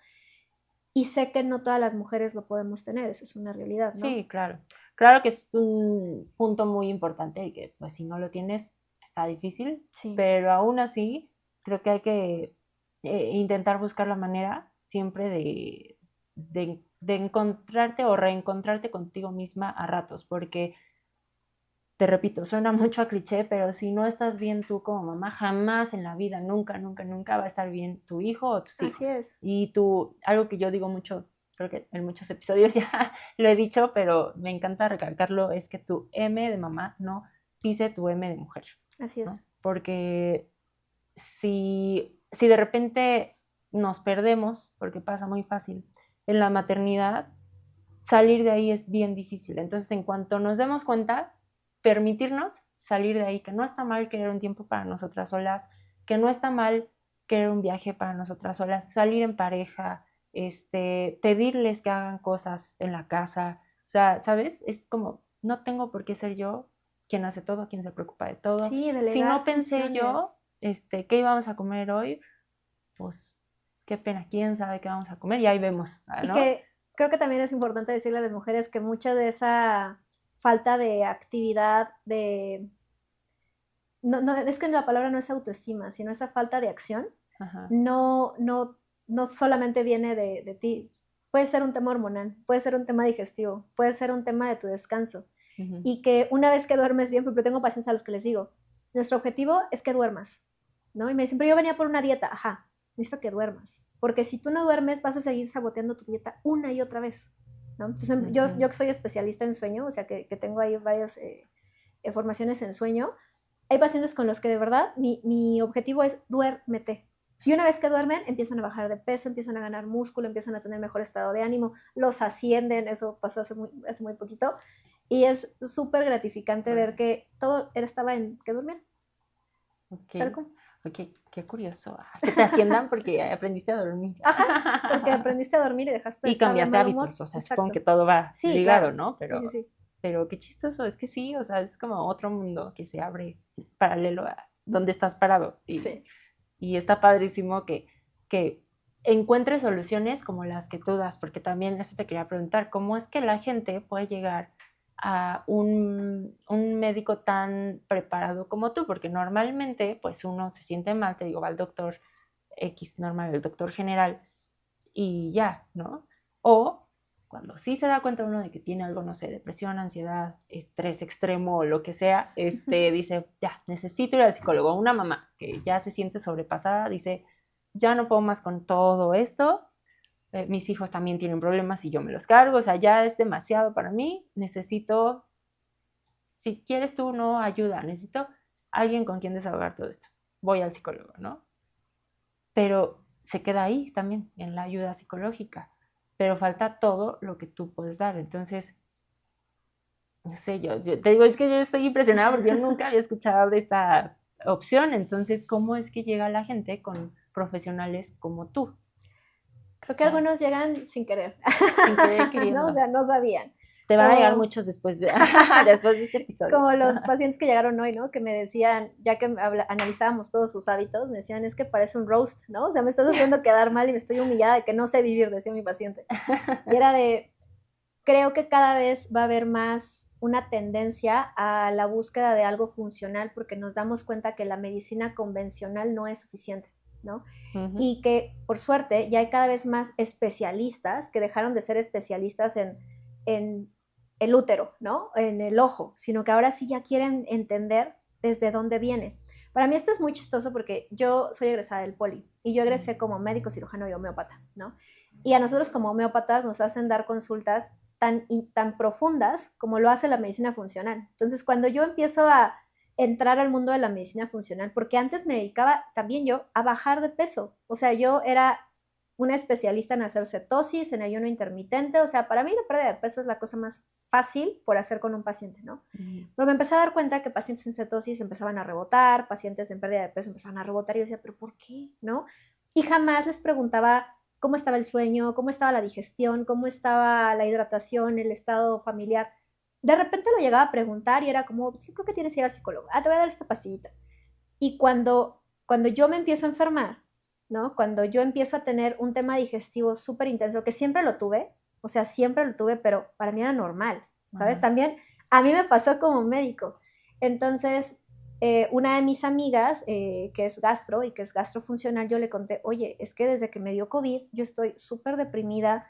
Y sé que no todas las mujeres lo podemos tener, eso es una realidad, ¿no? Sí, claro. Claro que es un punto muy importante y que pues si no lo tienes está difícil, pero aún así creo que hay que intentar buscar la manera siempre de encontrarte o reencontrarte contigo misma a ratos, porque te repito, suena mucho a cliché, pero si no estás bien tú como mamá, jamás en la vida, nunca, nunca, nunca va a estar bien tu hijo o tus hijos. Así es. Y algo que yo digo mucho, creo que en muchos episodios ya lo he dicho, pero me encanta recalcarlo, es que tu M de mamá no pise tu M de mujer. Así es. ¿No? Porque si de repente nos perdemos, porque pasa muy fácil, en la maternidad, salir de ahí es bien difícil. Entonces, en cuanto nos demos cuenta, permitirnos salir de ahí, que no está mal querer un tiempo para nosotras solas, que no está mal querer un viaje para nosotras solas, salir en pareja, pedirles que hagan cosas en la casa, o sea, ¿sabes? Es como, no tengo por qué ser yo quien hace todo, quien se preocupa de todo. Sí, delegar si no pensé funciones. yo, ¿qué íbamos a comer hoy? Pues, qué pena, quién sabe qué vamos a comer, y ahí vemos, ¿no? Y que creo que también es importante decirle a las mujeres que mucha de esa falta de actividad, no, es que la palabra no es autoestima, sino esa falta de acción, Ajá. No solamente viene de ti. Puede ser un tema hormonal, puede ser un tema digestivo, puede ser un tema de tu descanso. Ujú. Y que una vez que duermes bien, porque tengo pacientes a los que les digo, nuestro objetivo es que duermas, ¿no? Y me dicen, pero yo venía por una dieta. Ajá, necesito que duermas. Porque si tú no duermes, vas a seguir saboteando tu dieta una y otra vez, ¿no? Entonces, yo que soy especialista en sueño, o sea, que tengo ahí varias formaciones en sueño, hay pacientes con los que de verdad mi objetivo es duérmete. Y una vez que duermen, empiezan a bajar de peso, empiezan a ganar músculo, empiezan a tener mejor estado de ánimo, los ascienden, eso pasó hace muy poquito. Y es súper gratificante ver que todo estaba en que durmieran. Ok, ok, qué curioso. Que te asciendan porque aprendiste a dormir. Ajá, porque aprendiste a dormir y dejaste de Y estar de cambiaste mal humor. hábitos, o sea, Exacto. supongo que todo va Sí, ligado, claro. ¿no? Sí, sí, sí. Pero qué chistoso, es que sí, o sea, es como otro mundo que se abre paralelo a donde estás parado. Sí. Y está padrísimo que encuentres soluciones como las que tú das, porque también eso te quería preguntar, ¿cómo es que la gente puede llegar a un médico tan preparado como tú? Porque normalmente, pues uno se siente mal, te digo, va al doctor X normal, el doctor general, y ya, ¿no? O cuando sí se da cuenta uno de que tiene algo, no sé, depresión, ansiedad, estrés extremo o lo que sea, dice, ya, necesito ir al psicólogo. Una mamá que ya se siente sobrepasada dice, ya no puedo más con todo esto, mis hijos también tienen problemas y yo me los cargo, o sea, ya es demasiado para mí, necesito, si quieres tú, no ayuda, necesito alguien con quien desahogar todo esto. Voy al psicólogo, ¿no? Pero se queda ahí también, en la ayuda psicológica, pero falta todo lo que tú puedes dar. Entonces, no sé, yo te digo, es que yo estoy impresionada porque yo nunca había escuchado de esta opción. Entonces, ¿cómo es que llega la gente con profesionales como tú? Creo que algunos llegan sin querer. Sin querer queriendo. ¿No? O sea, no sabían. Te van a llegar muchos después de este episodio. Como los pacientes que llegaron hoy, ¿no? Que me decían, ya que analizábamos todos sus hábitos, me decían, es que parece un roast, ¿no? O sea, me estás haciendo quedar mal y me estoy humillada de que no sé vivir, decía mi paciente. Y era de, creo que cada vez va a haber más una tendencia a la búsqueda de algo funcional porque nos damos cuenta que la medicina convencional no es suficiente, ¿no? Y que, por suerte, ya hay cada vez más especialistas que dejaron de ser especialistas en el útero, ¿no? En el ojo, sino que ahora sí ya quieren entender desde dónde viene. Para mí esto es muy chistoso porque yo soy egresada del Poli y yo egresé como médico cirujano y homeópata, ¿no? Y a nosotros como homeópatas nos hacen dar consultas tan profundas como lo hace la medicina funcional. Entonces, cuando yo empiezo a entrar al mundo de la medicina funcional, porque antes me dedicaba también yo a bajar de peso, o sea, yo era una especialista en hacer cetosis, en ayuno intermitente, o sea, para mí la pérdida de peso es la cosa más fácil por hacer con un paciente, ¿no? Pero me empecé a dar cuenta que pacientes en cetosis empezaban a rebotar, pacientes en pérdida de peso empezaban a rebotar, y yo decía, ¿pero por qué? ¿No? Y jamás les preguntaba cómo estaba el sueño, cómo estaba la digestión, cómo estaba la hidratación, el estado familiar. De repente lo llegaba a preguntar y era como, yo creo que tienes que ir al psicólogo, te voy a dar esta pastillita. Y cuando yo me empiezo a enfermar, ¿no? Cuando yo empiezo a tener un tema digestivo súper intenso, que siempre lo tuve, o sea, siempre lo tuve, pero para mí era normal, ¿sabes? También a mí me pasó como médico. Entonces, una de mis amigas, que es gastro y que es gastrofuncional, yo le conté, oye, es que desde que me dio COVID, yo estoy súper deprimida,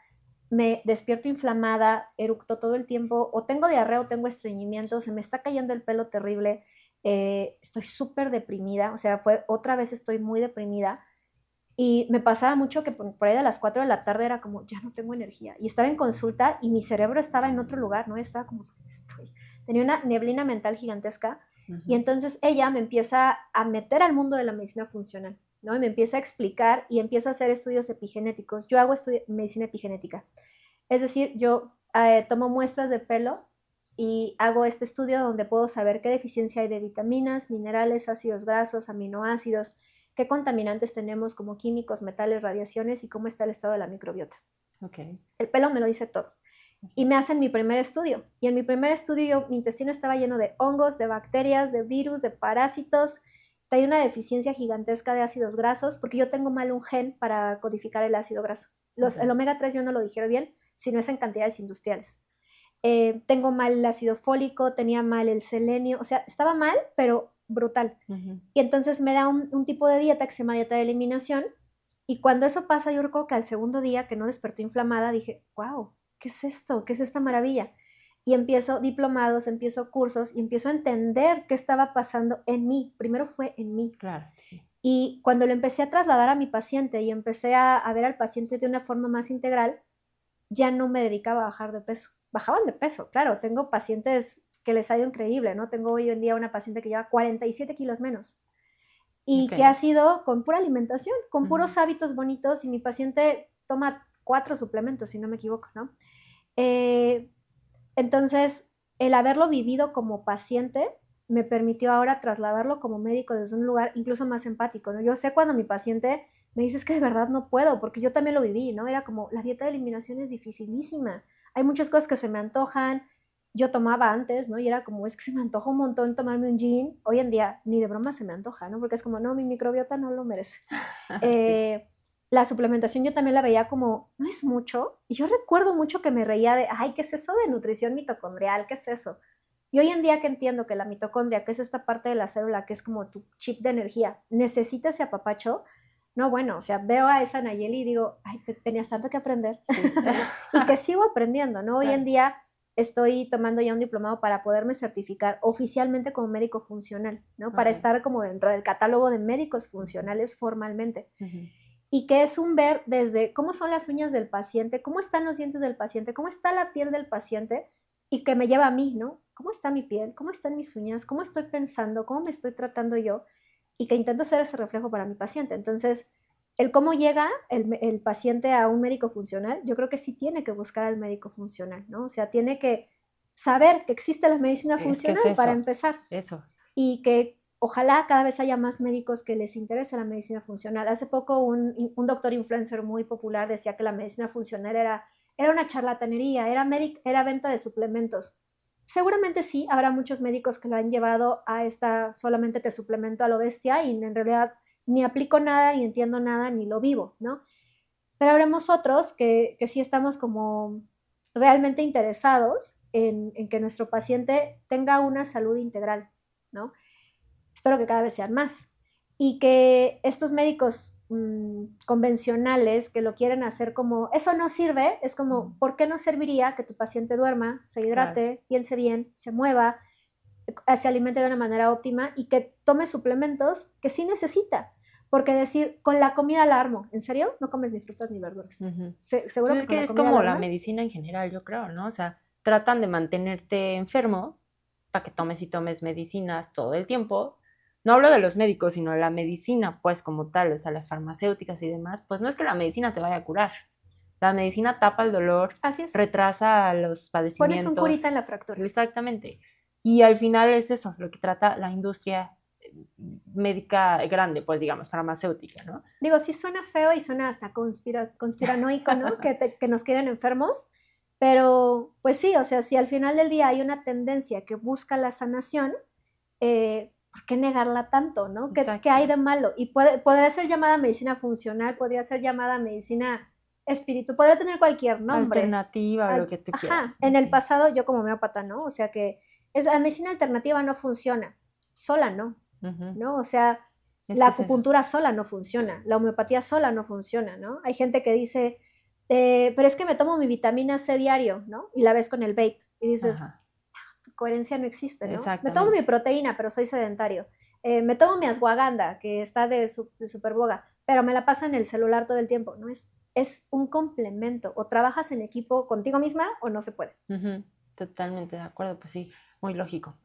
me despierto inflamada, eructo todo el tiempo, o tengo diarrea o tengo estreñimiento, se me está cayendo el pelo terrible, estoy súper deprimida, o sea, otra vez estoy muy deprimida. Y me pasaba mucho que por ahí de las 4 de la tarde era como, ya no tengo energía. Y estaba en consulta y mi cerebro estaba en otro lugar, ¿no? Estaba como, tenía una neblina mental gigantesca. Y entonces ella me empieza a meter al mundo de la medicina funcional, ¿no? Y me empieza a explicar y empieza a hacer estudios epigenéticos. Yo hago medicina epigenética. Es decir, yo tomo muestras de pelo y hago este estudio donde puedo saber qué deficiencia hay de vitaminas, minerales, ácidos grasos, aminoácidos, qué contaminantes tenemos como químicos, metales, radiaciones y cómo está el estado de la microbiota. Okay. El pelo me lo dice todo. Y me hacen mi primer estudio. Y en mi primer estudio mi intestino estaba lleno de hongos, de bacterias, de virus, de parásitos. Tenía una deficiencia gigantesca de ácidos grasos porque yo tengo mal un gen para codificar el ácido graso. El omega 3 yo no lo digiero bien, sino es en cantidades industriales. Tengo mal el ácido fólico, tenía mal el selenio, o sea, estaba mal, pero brutal. Ujú. Y entonces me da un tipo de dieta que se llama dieta de eliminación. Y cuando eso pasa, yo recuerdo que al segundo día que no desperté inflamada, dije, wow, ¿qué es esto? ¿Qué es esta maravilla? Y empiezo diplomados, empiezo cursos y empiezo a entender qué estaba pasando en mí. Primero fue en mí. Claro, sí. Y cuando lo empecé a trasladar a mi paciente y empecé a ver al paciente de una forma más integral, ya no me dedicaba a bajar de peso. Bajaban de peso, claro. Tengo pacientes que les ha ido increíble, ¿no? Tengo hoy en día una paciente que lleva 47 kilos menos y que ha Ok. sido con pura alimentación, con Ujú. puros hábitos bonitos y mi paciente toma 4 suplementos, si no me equivoco, ¿no? Eh, entonces, el haberlo vivido como paciente me permitió ahora trasladarlo como médico desde un lugar incluso más empático, ¿no? Yo sé cuando mi paciente me dice es que de verdad no puedo, porque yo también lo viví, ¿no? Era como, la dieta de eliminación es dificilísima. Hay muchas cosas que se me antojan. Yo tomaba antes, ¿no? Y era como, es que se me antoja un montón tomarme un gin. Hoy en día ni de broma se me antoja, ¿no? Porque es como, no, mi microbiota no lo merece. Sí. Eh, la suplementación yo también la veía como, no es mucho. Y yo recuerdo mucho que me reía de, ay, ¿qué es eso de nutrición mitocondrial? ¿Qué es eso? Y hoy en día que entiendo que la mitocondria, que es esta parte de la célula, que es como tu chip de energía, necesita ese apapacho, no, bueno, o sea, veo a esa Nayeli y digo, ay, tenías tanto que aprender. Sí. Y que sigo aprendiendo, ¿no? Hoy en Claro. día estoy tomando ya un diplomado para poderme certificar oficialmente como médico funcional, ¿no? Para Ok. estar como dentro del catálogo de médicos funcionales formalmente. Ujú. Y que es un ver desde cómo son las uñas del paciente, cómo están los dientes del paciente, cómo está la piel del paciente y que me lleva a mí, ¿no? ¿Cómo está mi piel? ¿Cómo están mis uñas? ¿Cómo estoy pensando? ¿Cómo me estoy tratando yo? Y que intento ser ese reflejo para mi paciente. Entonces, el cómo llega el paciente a un médico funcional, yo creo que sí tiene que buscar al médico funcional, ¿no? O sea, tiene que saber que existe la medicina Es que es funcional para eso. empezar Eso. y que ojalá cada vez haya más médicos que les interese la medicina funcional. Hace poco un doctor influencer muy popular decía que la medicina funcional era una charlatanería, era venta de suplementos. Seguramente sí, habrá muchos médicos que lo han llevado a esta solamente te suplemento a lo bestia y en realidad ni aplico nada, ni entiendo nada, ni lo vivo, ¿no? Pero habremos otros que sí estamos como realmente interesados en que nuestro paciente tenga una salud integral, ¿no? Espero que cada vez sean más. Y que estos médicos convencionales que lo quieren hacer como, eso no sirve, es como, ¿por qué no serviría que tu paciente duerma, se Claro. hidrate, piense bien, se mueva, se alimente de una manera óptima y que tome suplementos que sí necesita? Porque decir, con la comida la armo, ¿en serio? No comes ni frutas ni verduras. Ujú. ¿Seguro Pues que es con que la es comida la como la armas? medicina en general, yo creo, ¿no? O sea, tratan de mantenerte enfermo para que tomes y tomes medicinas todo el tiempo. No hablo de los médicos, sino de la medicina, pues como tal, o sea, las farmacéuticas y demás, pues no es que la medicina te vaya a curar. La medicina tapa el dolor, Así es. retrasa los Pones un curita padecimientos, en la fractura. exactamente. Y al final es eso, lo que trata la industria médica grande, pues digamos, farmacéutica, ¿no? Digo, sí suena feo y suena hasta conspiranoico, ¿no? Que nos quieren enfermos, pero pues sí, o sea, si al final del día hay una tendencia que busca la sanación, ¿por qué negarla tanto, no? ¿Qué hay Exacto. de malo? Y podría ser llamada medicina funcional, podría ser llamada medicina espiritual, podría tener cualquier nombre. Alternativa o lo que tú Ajá, quieras, ¿no? en el Sí. pasado yo como homeópata, ¿no? O sea que la medicina alternativa no funciona, sola no, Ujú. ¿no? O sea, Es la que es eso. acupuntura sola no funciona, la homeopatía sola no funciona, ¿no? Hay gente que dice, pero es que me tomo mi vitamina C diario, ¿no? Y la ves con el vape y dices, Ajá. coherencia no existe, ¿no? Me tomo mi Exactamente. proteína, pero soy sedentario. Me tomo mi ashwagandha, que está de super boga, pero me la paso en el celular todo el tiempo, ¿no? Es un complemento. O trabajas en equipo contigo misma o no se puede. Ujú. Totalmente de acuerdo, pues sí, muy lógico.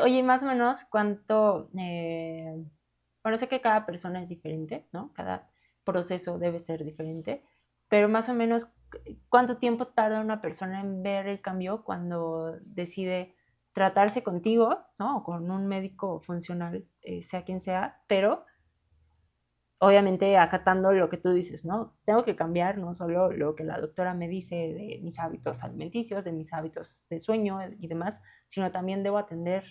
Oye, más o menos cuánto, bueno, sé que cada persona es diferente, ¿no? Cada proceso debe ser diferente, pero más o menos cuánto tiempo tarda una persona en ver el cambio cuando decide tratarse contigo, ¿no? O con un médico funcional, sea quien sea, pero obviamente acatando lo que tú dices, ¿no? Tengo que cambiar no solo lo que la doctora me dice de mis hábitos alimenticios, de mis hábitos de sueño y demás, sino también debo atender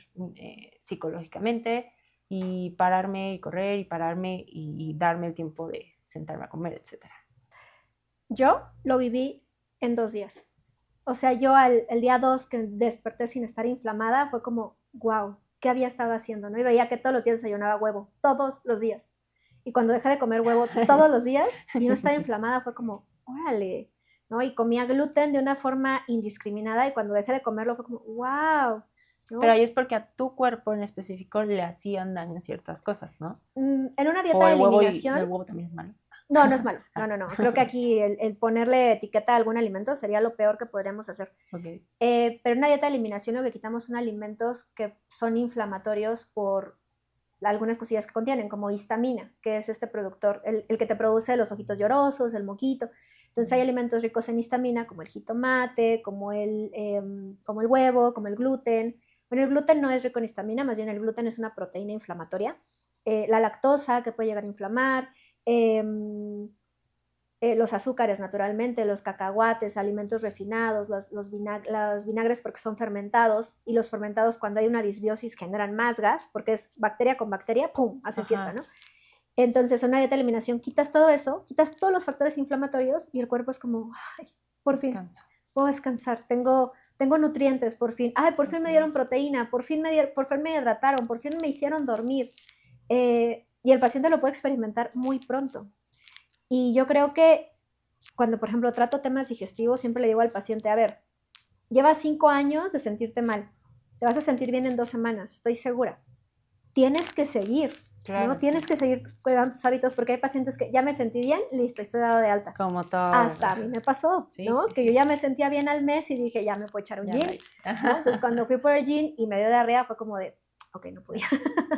psicológicamente y pararme y correr y pararme y darme el tiempo de sentarme a comer, etcétera. Yo lo viví en 2 días. O sea, yo el día 2 que desperté sin estar inflamada fue como, wow. qué había estado haciendo, ¿no? Y veía que todos los días desayunaba huevo, todos los días. Y cuando dejé de comer huevo todos los días y no estaba inflamada, fue como, órale, ¿no? Y comía gluten de una forma indiscriminada y cuando dejé de comerlo fue como, wow, ¿no? Pero ahí es porque a tu cuerpo en específico le hacían daño ciertas cosas, ¿no? En una O dieta de el huevo, eliminación... el huevo también es malo. No, no es malo. No. Creo que aquí el ponerle etiqueta a algún alimento sería lo peor que podríamos hacer. Okay. Pero en una dieta de eliminación lo que quitamos son alimentos que son inflamatorios por algunas cosillas que contienen, como histamina, que es este productor, el que te produce los ojitos llorosos, el moquito. Entonces hay alimentos ricos en histamina, como el jitomate, como el huevo, como el gluten. Bueno, el gluten no es rico en histamina, más bien el gluten es una proteína inflamatoria. La lactosa, que puede llegar a inflamar. Los azúcares naturalmente, los cacahuates, alimentos refinados, los vinagres porque son fermentados y los fermentados cuando hay una disbiosis generan más gas porque es bacteria con bacteria, ¡pum!, hacen fiesta, ¿no? Entonces en una dieta de eliminación quitas todo eso, quitas todos los factores inflamatorios y el cuerpo es como, ay, por fin, puedo descansar, tengo nutrientes, por fin, ay, por fin me dieron proteína, por fin me hidrataron, por fin me hicieron dormir. Y el paciente lo puede experimentar muy pronto. Y yo creo que cuando, por ejemplo, trato temas digestivos, siempre le digo al paciente, a ver, llevas 5 años de sentirte mal, te vas a sentir bien en 2 semanas, estoy segura. Tienes que seguir, claro, ¿no? Tienes que seguir cuidando tus hábitos porque hay pacientes que ya me sentí bien, listo, estoy dado de alta. Como todo. Hasta a mí me pasó, sí, ¿no? Sí, que yo ya me sentía bien al mes y dije, ya me puedo echar un gin, ¿no? Entonces cuando fui por el gin y me dio diarrea fue como de, ok, no podía.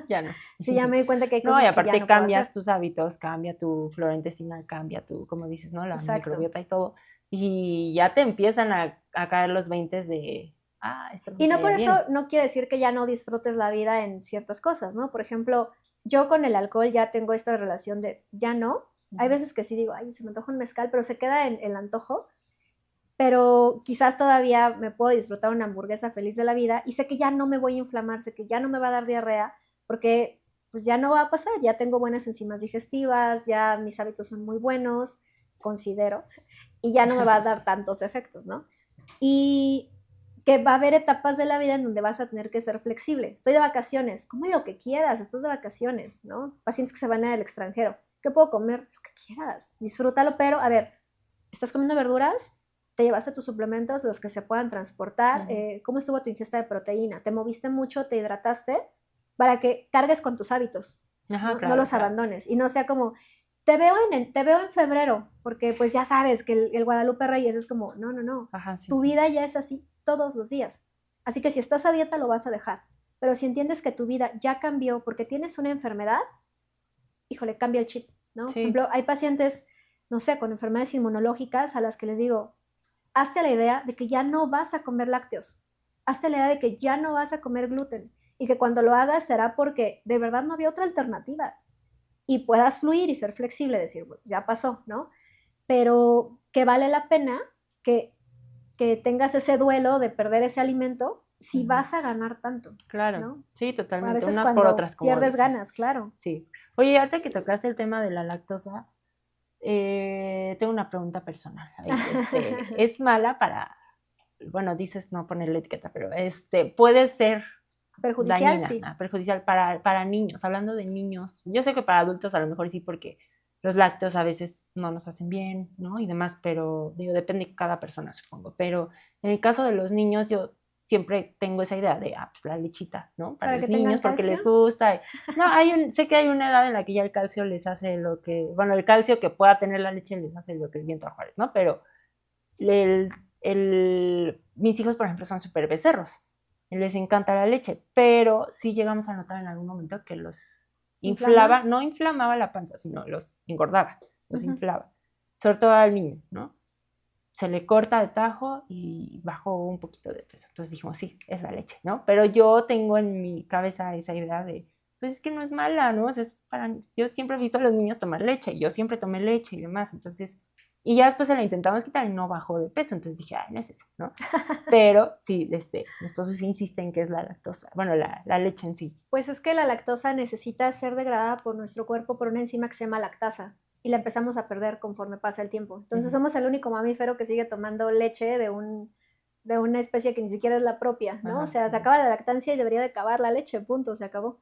Ya no. Sí, ya me di cuenta que hay cosas no, y aparte que ya no cambias tus hábitos, cambia tu flora intestinal, cambia tu, como dices, ¿no? La microbiota y todo. Y ya te empiezan a caer los 20 de, esto no y no por bien. eso no quiere decir que ya no disfrutes la vida en ciertas cosas, ¿no? Por ejemplo, yo con el alcohol ya tengo esta relación de ya no. Hay veces que sí digo, ay, se me antoja un mezcal, pero se queda en el antojo. Pero quizás todavía me puedo disfrutar una hamburguesa feliz de la vida y sé que ya no me voy a inflamar, sé que ya no me va a dar diarrea, porque pues ya no va a pasar, ya tengo buenas enzimas digestivas, ya mis hábitos son muy buenos, considero, y ya no me va a dar tantos efectos, ¿no? Y que va a haber etapas de la vida en donde vas a tener que ser flexible. Estoy de vacaciones, come lo que quieras, estás de vacaciones, ¿no? Pacientes que se van al extranjero, ¿qué puedo comer? Lo que quieras, disfrútalo, pero a ver, ¿estás comiendo verduras? ¿Te llevaste tus suplementos, los que se puedan transportar? ¿Cómo estuvo tu ingesta de proteína? ¿Te moviste mucho? ¿Te hidrataste? Para que cargues con tus hábitos, Ajá, ¿no? Claro, no los abandones. Y no sea como, te veo en febrero, porque pues ya sabes que el Guadalupe Reyes es como, no. Ajá, sí, tu vida ya es así todos los días. Así que si estás a dieta lo vas a dejar. Pero si entiendes que tu vida ya cambió porque tienes una enfermedad, híjole, cambia el chip, ¿no? Por ejemplo, hay pacientes, no sé, con enfermedades inmunológicas a las que les digo, hazte la idea de que ya no vas a comer lácteos, hazte la idea de que ya no vas a comer gluten y que cuando lo hagas será porque de verdad no había otra alternativa y puedas fluir y ser flexible, decir, bueno, ya pasó, ¿no? Pero que vale la pena que tengas ese duelo de perder ese alimento si vas a ganar tanto. Claro, ¿no? sí, totalmente. A veces unas cuando por otras. Como pierdes dicen. ganas, claro. Sí. Oye, ahorita que tocaste el tema de la lactosa, tengo una pregunta personal. ¿Es mala para, bueno, dices no ponerle etiqueta, pero puede ser perjudicial, dañina, sí. Perjudicial para niños, hablando de niños? Yo sé que para adultos a lo mejor sí, porque los lácteos a veces no nos hacen bien, ¿no? Y demás, pero digo, depende de cada persona, supongo. Pero en el caso de los niños, yo siempre tengo esa idea de, pues la lechita, ¿no? Para los niños, porque les gusta. No, sé que hay una edad en la que ya el calcio les hace lo que, bueno, el calcio que pueda tener la leche les hace lo que el viento a Juárez, ¿no? Pero mis hijos, por ejemplo, son súper becerros. Les encanta la leche, pero sí llegamos a notar en algún momento que los inflaba, no inflamaba la panza, sino los engordaba, los inflaba. Sobre todo al niño, ¿no? Se le corta de tajo y bajó un poquito de peso. Entonces dijimos, sí, es la leche, ¿no? Pero yo tengo en mi cabeza esa idea de, pues es que no es mala, ¿no? O sea, yo siempre he visto a los niños tomar leche, yo siempre tomé leche y demás, entonces, y ya después se la intentamos quitar y no bajó de peso, entonces dije, no es eso, ¿no? Pero sí, mi esposo sí insiste en que es la lactosa, bueno, la leche en sí. Pues es que la lactosa necesita ser degradada por nuestro cuerpo por una enzima que se llama lactasa y la empezamos a perder conforme pasa el tiempo. Entonces somos el único mamífero que sigue tomando leche de un de una especie que ni siquiera es la propia, ¿no? Ajá, O sea, sí. se acaba la lactancia y debería de acabar la leche, punto, se acabó.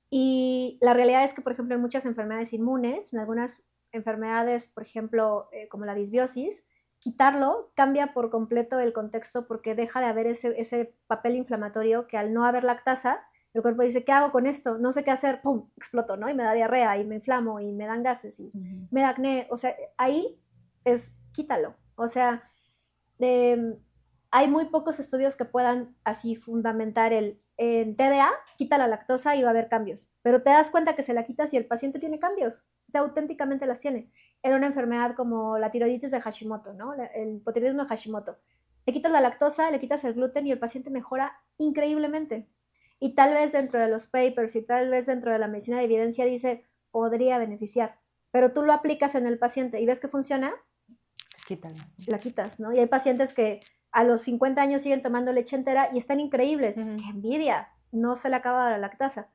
Y la realidad es que, por ejemplo, en muchas enfermedades inmunes, en algunas enfermedades, por ejemplo, como la disbiosis, quitarlo cambia por completo el contexto porque deja de haber ese papel inflamatorio que al no haber lactasa, el cuerpo dice, ¿qué hago con esto? No sé qué hacer, ¡pum! Exploto, ¿no? Y me da diarrea y me inflamo y me dan gases y me da acné. O sea, ahí es quítalo. O sea, eh, hay muy pocos estudios que puedan así fundamentar en TDA, quita la lactosa y va a haber cambios. Pero te das cuenta que se la quitas y el paciente tiene cambios. O sea, auténticamente las tiene. Era una enfermedad como la tiroiditis de Hashimoto, ¿no? El hipotiroidismo de Hashimoto. Le quitas la lactosa, le quitas el gluten y el paciente mejora increíblemente. Y tal vez dentro de los papers y tal vez dentro de la medicina de evidencia dice, podría beneficiar. Pero tú lo aplicas en el paciente y ves que funciona, Quítalo. la quitas, ¿no? Y hay pacientes que a los 50 años siguen tomando leche entera y están increíbles. ¡Qué envidia! No se le acaba la lactasa.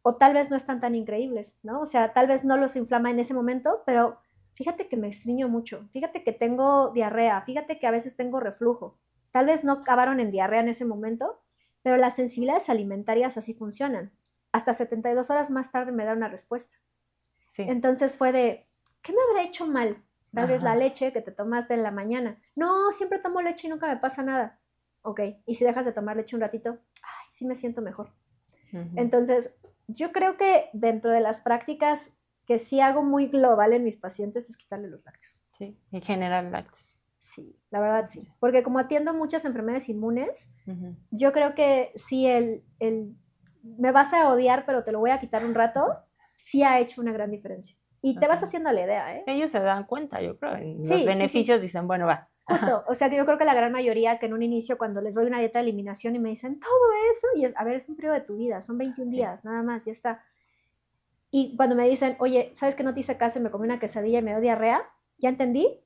O tal vez no están tan increíbles, ¿no? O sea, tal vez no los inflama en ese momento, pero fíjate que me estriño mucho, fíjate que tengo diarrea, fíjate que a veces tengo reflujo. Tal vez no acabaron en diarrea en ese momento, pero las sensibilidades alimentarias así funcionan. Hasta 72 horas más tarde me da una respuesta. Sí. Entonces fue de, ¿qué me habrá hecho mal? Tal vez la Ajá. leche que te tomaste en la mañana. No, siempre tomo leche y nunca me pasa nada. Ok, y si dejas de tomar leche un ratito, ay, sí me siento mejor. Entonces, yo creo que dentro de las prácticas que sí hago muy global en mis pacientes es quitarle los lácteos. Sí, y generar lácteos. Sí, la verdad sí. Porque como atiendo muchas enfermedades inmunes, Ujú. yo creo que sí me vas a odiar, pero te lo voy a quitar un rato, sí ha hecho una gran diferencia. Y te vas Ajá. haciendo la idea, ¿eh? Ellos se dan cuenta, yo creo, en los Sí, sí, sí. beneficios dicen, bueno, va. Justo, o sea que yo creo que la gran mayoría que en un inicio cuando les doy una dieta de eliminación y me dicen todo eso, y es, a ver, es un periodo de tu vida, son 21 Sí. días, nada más, ya está. Y cuando me dicen, oye, ¿sabes que no te hice caso y me comí una quesadilla y me dio diarrea? ¿Ya entendí?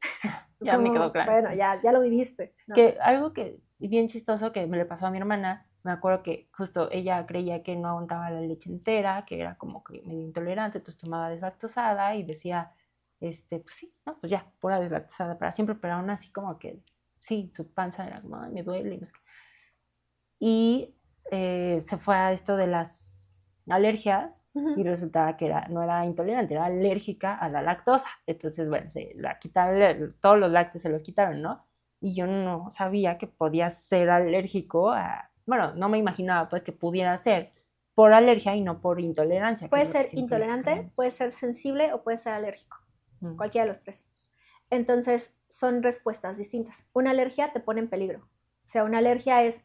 Es Ya me quedó como, claro. bueno, ya lo viviste, ¿no? Que algo que bien chistoso que me le pasó a mi hermana, me acuerdo que justo ella creía que no aguantaba la leche entera, que era como que medio intolerante, entonces tomaba deslactosada y decía, pues sí, no, pues ya, pura deslactosada para siempre, pero aún así como que sí, su panza era como, ay, me duele y no sé qué. Y se fue a esto de las alergias y resultaba que no era intolerante, era alérgica a la lactosa. Entonces, bueno, se la quitaron, todos los lácteos se los quitaron, ¿no? Y yo no sabía que podía ser alérgico bueno, no me imaginaba pues que pudiera ser por alergia y no por intolerancia, que Puede es lo que ser siempre intolerante, creemos. puede ser sensible o puede ser alérgico, cualquiera de los tres. Entonces, son respuestas distintas. Una alergia te pone en peligro. O sea, una alergia es,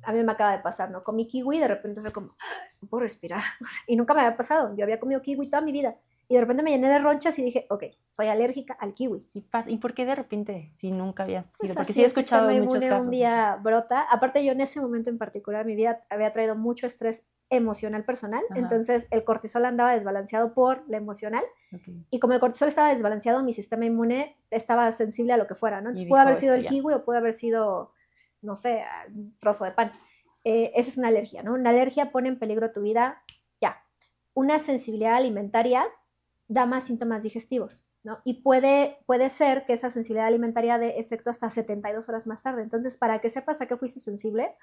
a mí me acaba de pasar, ¿no? Comí kiwi y de repente fue como, no puedo respirar. Y nunca me había pasado. Yo había comido kiwi toda mi vida. Y de repente me llené de ronchas y dije, ok, soy alérgica al kiwi. Sí pasa. ¿Y por qué de repente si nunca habías Pues sido? Porque sí así he el escuchado sistema muchos inmune un casos así. día brota. Aparte yo en ese momento en particular, mi vida había traído mucho estrés emocional personal. Ajá. Entonces el cortisol andaba desbalanceado por la emocional. Okay. Y como el cortisol estaba desbalanceado, mi sistema inmune estaba sensible a lo que fuera, ¿no? Y Entonces pudo dijo haber sido esto el ya. kiwi o pudo haber sido, no sé, un trozo de pan. Esa es una alergia, ¿no? Una alergia pone en peligro tu vida ya. Una sensibilidad alimentaria da más síntomas digestivos, ¿no? Y puede ser que esa sensibilidad alimentaria dé efecto hasta 72 horas más tarde. Entonces, para que sepas a qué fuiste sensible,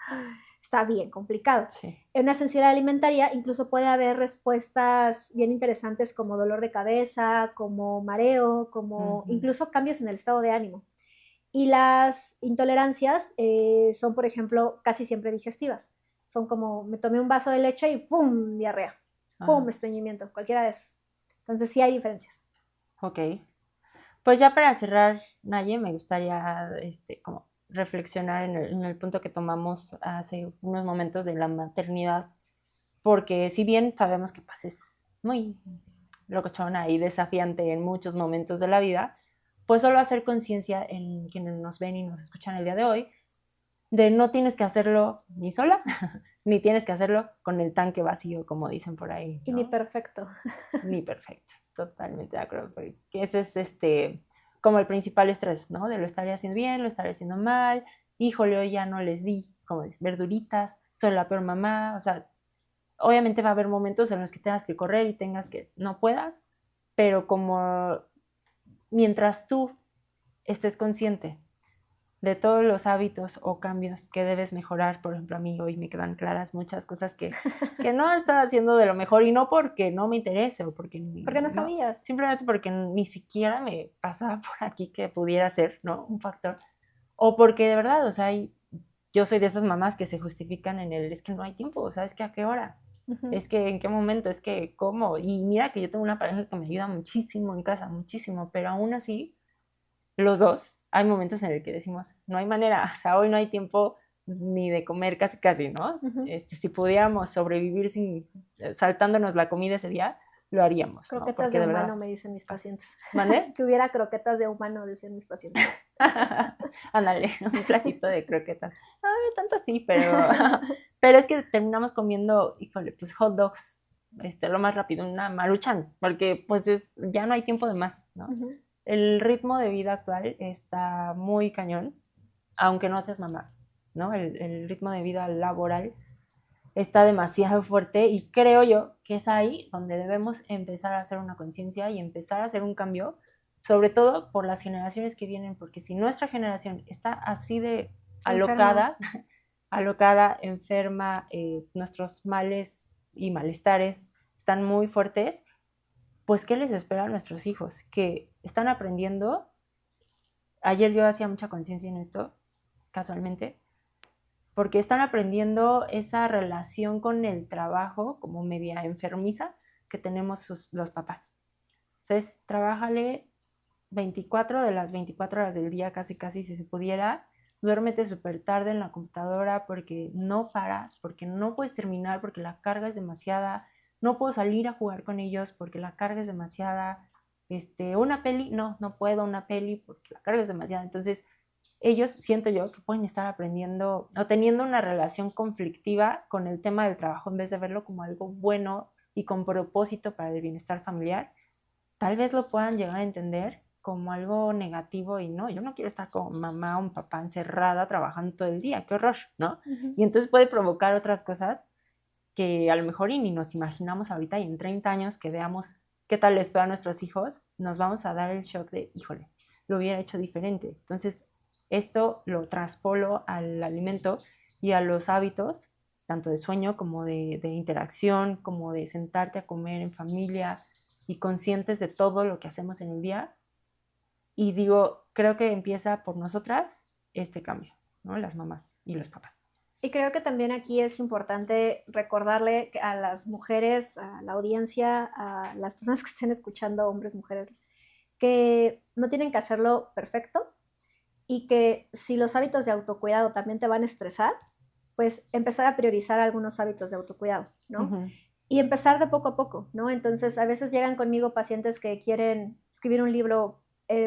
está bien complicado. Sí. En una sensibilidad alimentaria incluso puede haber respuestas bien interesantes como dolor de cabeza, como mareo, como incluso cambios en el estado de ánimo. Y las intolerancias son, por ejemplo, casi siempre digestivas. Son como, me tomé un vaso de leche y ¡pum! Diarrea, ¡pum! Estreñimiento, cualquiera de esas. Entonces sí hay diferencias. Ok. Pues ya para cerrar, Naye, me gustaría como reflexionar en el punto que tomamos hace unos momentos de la maternidad, porque si bien sabemos que pues, es muy locochona y desafiante en muchos momentos de la vida, pues solo hacer conciencia en quienes nos ven y nos escuchan el día de hoy, de no tienes que hacerlo ni sola, ni tienes que hacerlo con el tanque vacío, como dicen por ahí, Y ni ¿no? perfecto. Ni perfecto, totalmente de acuerdo. Porque ese es como el principal estrés, ¿no? De lo estaré haciendo bien, lo estaré haciendo mal, híjole, hoy ya no les di, como dices, verduritas, soy la peor mamá, o sea, obviamente va a haber momentos en los que tengas que correr y no puedas, pero como mientras tú estés consciente de todos los hábitos o cambios que debes mejorar. Por ejemplo, a mí hoy me quedan claras muchas cosas que no estaba haciendo de lo mejor, y no porque no me interese o porque no sabías. Simplemente porque ni siquiera me pasaba por aquí que pudiera ser, ¿no? Un factor. O porque de verdad, o sea, yo soy de esas mamás que se justifican en es que no hay tiempo, o sea, es que a qué hora, es que en qué momento, es que cómo. Y mira que yo tengo una pareja que me ayuda muchísimo en casa, muchísimo, pero aún así, los dos, hay momentos en el que decimos, no hay manera, o sea, hoy no hay tiempo ni de comer casi, ¿no? Si pudiéramos sobrevivir saltándonos la comida ese día, lo haríamos, ¿no? Croquetas de humano, me dicen mis pacientes. ¿Vale? Que hubiera croquetas de humano, decían mis pacientes. Ándale, un platito de croquetas. Ay, tanto sí, pero es que terminamos comiendo, híjole, pues hot dogs, lo más rápido, una Maruchan, porque pues ya no hay tiempo de más, ¿no? El ritmo de vida actual está muy cañón, aunque no seas mamá, ¿no? El ritmo de vida laboral está demasiado fuerte, y creo yo que es ahí donde debemos empezar a hacer una conciencia y empezar a hacer un cambio, sobre todo por las generaciones que vienen, porque si nuestra generación está así de alocada, enferma, nuestros males y malestares están muy fuertes, pues ¿qué les espera a nuestros hijos? Que están aprendiendo. Ayer yo hacía mucha conciencia en esto, casualmente, porque están aprendiendo esa relación con el trabajo como media enfermiza que tenemos los papás. Entonces, trabájale 24 de las 24 horas del día, casi si se pudiera. Duérmete súper tarde en la computadora porque no paras, porque no puedes terminar, porque la carga es demasiada. No puedo salir a jugar con ellos porque la carga es demasiada. Una peli, no puedo una peli porque la carga es demasiada. Entonces, ellos, siento yo, que pueden estar aprendiendo o teniendo una relación conflictiva con el tema del trabajo, en vez de verlo como algo bueno y con propósito para el bienestar familiar. Tal vez lo puedan llegar a entender como algo negativo, y no, yo no quiero estar como mamá o un papá encerrada trabajando todo el día, qué horror, ¿no? Y entonces puede provocar otras cosas que a lo mejor y ni nos imaginamos ahorita, y en 30 años que veamos qué tal les fue a nuestros hijos, nos vamos a dar el shock de, híjole, lo hubiera hecho diferente. Entonces, esto lo traspolo al alimento y a los hábitos, tanto de sueño como de interacción, como de sentarte a comer en familia y conscientes de todo lo que hacemos en el día. Y digo, creo que empieza por nosotras este cambio, ¿no? Las mamás y los papás. Y creo que también aquí es importante recordarle a las mujeres, a la audiencia, a las personas que estén escuchando, hombres, mujeres, que no tienen que hacerlo perfecto, y que si los hábitos de autocuidado también te van a estresar, pues empezar a priorizar algunos hábitos de autocuidado, ¿no? Y empezar de poco a poco, ¿no? Entonces, a veces llegan conmigo pacientes que quieren escribir un libro,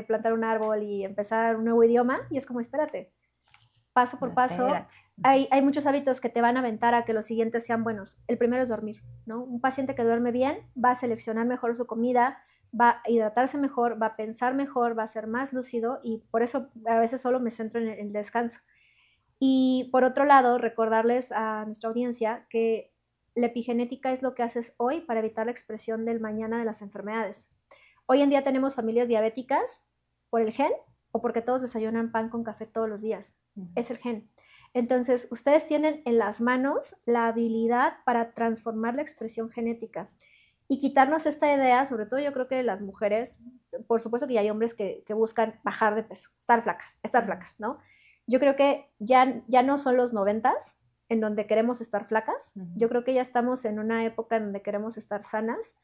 plantar un árbol y empezar un nuevo idioma, y es como, espérate, paso por paso. Hay muchos hábitos que te van a aventar a que los siguientes sean buenos. El primero es dormir, ¿no? Un paciente que duerme bien va a seleccionar mejor su comida, va a hidratarse mejor, va a pensar mejor, va a ser más lúcido, y por eso a veces solo me centro en el descanso. Y por otro lado, recordarles a nuestra audiencia que la epigenética es lo que haces hoy para evitar la expresión del mañana de las enfermedades. Hoy en día tenemos familias diabéticas por el gen o porque todos desayunan pan con café todos los días. Es el gen. Entonces, ustedes tienen en las manos la habilidad para transformar la expresión genética y quitarnos esta idea, sobre todo yo creo que las mujeres, por supuesto que ya hay hombres que buscan bajar de peso, estar flacas, ¿no? Yo creo que ya no son los 90s en donde queremos estar flacas. Yo creo que ya estamos en una época en donde queremos estar sanas,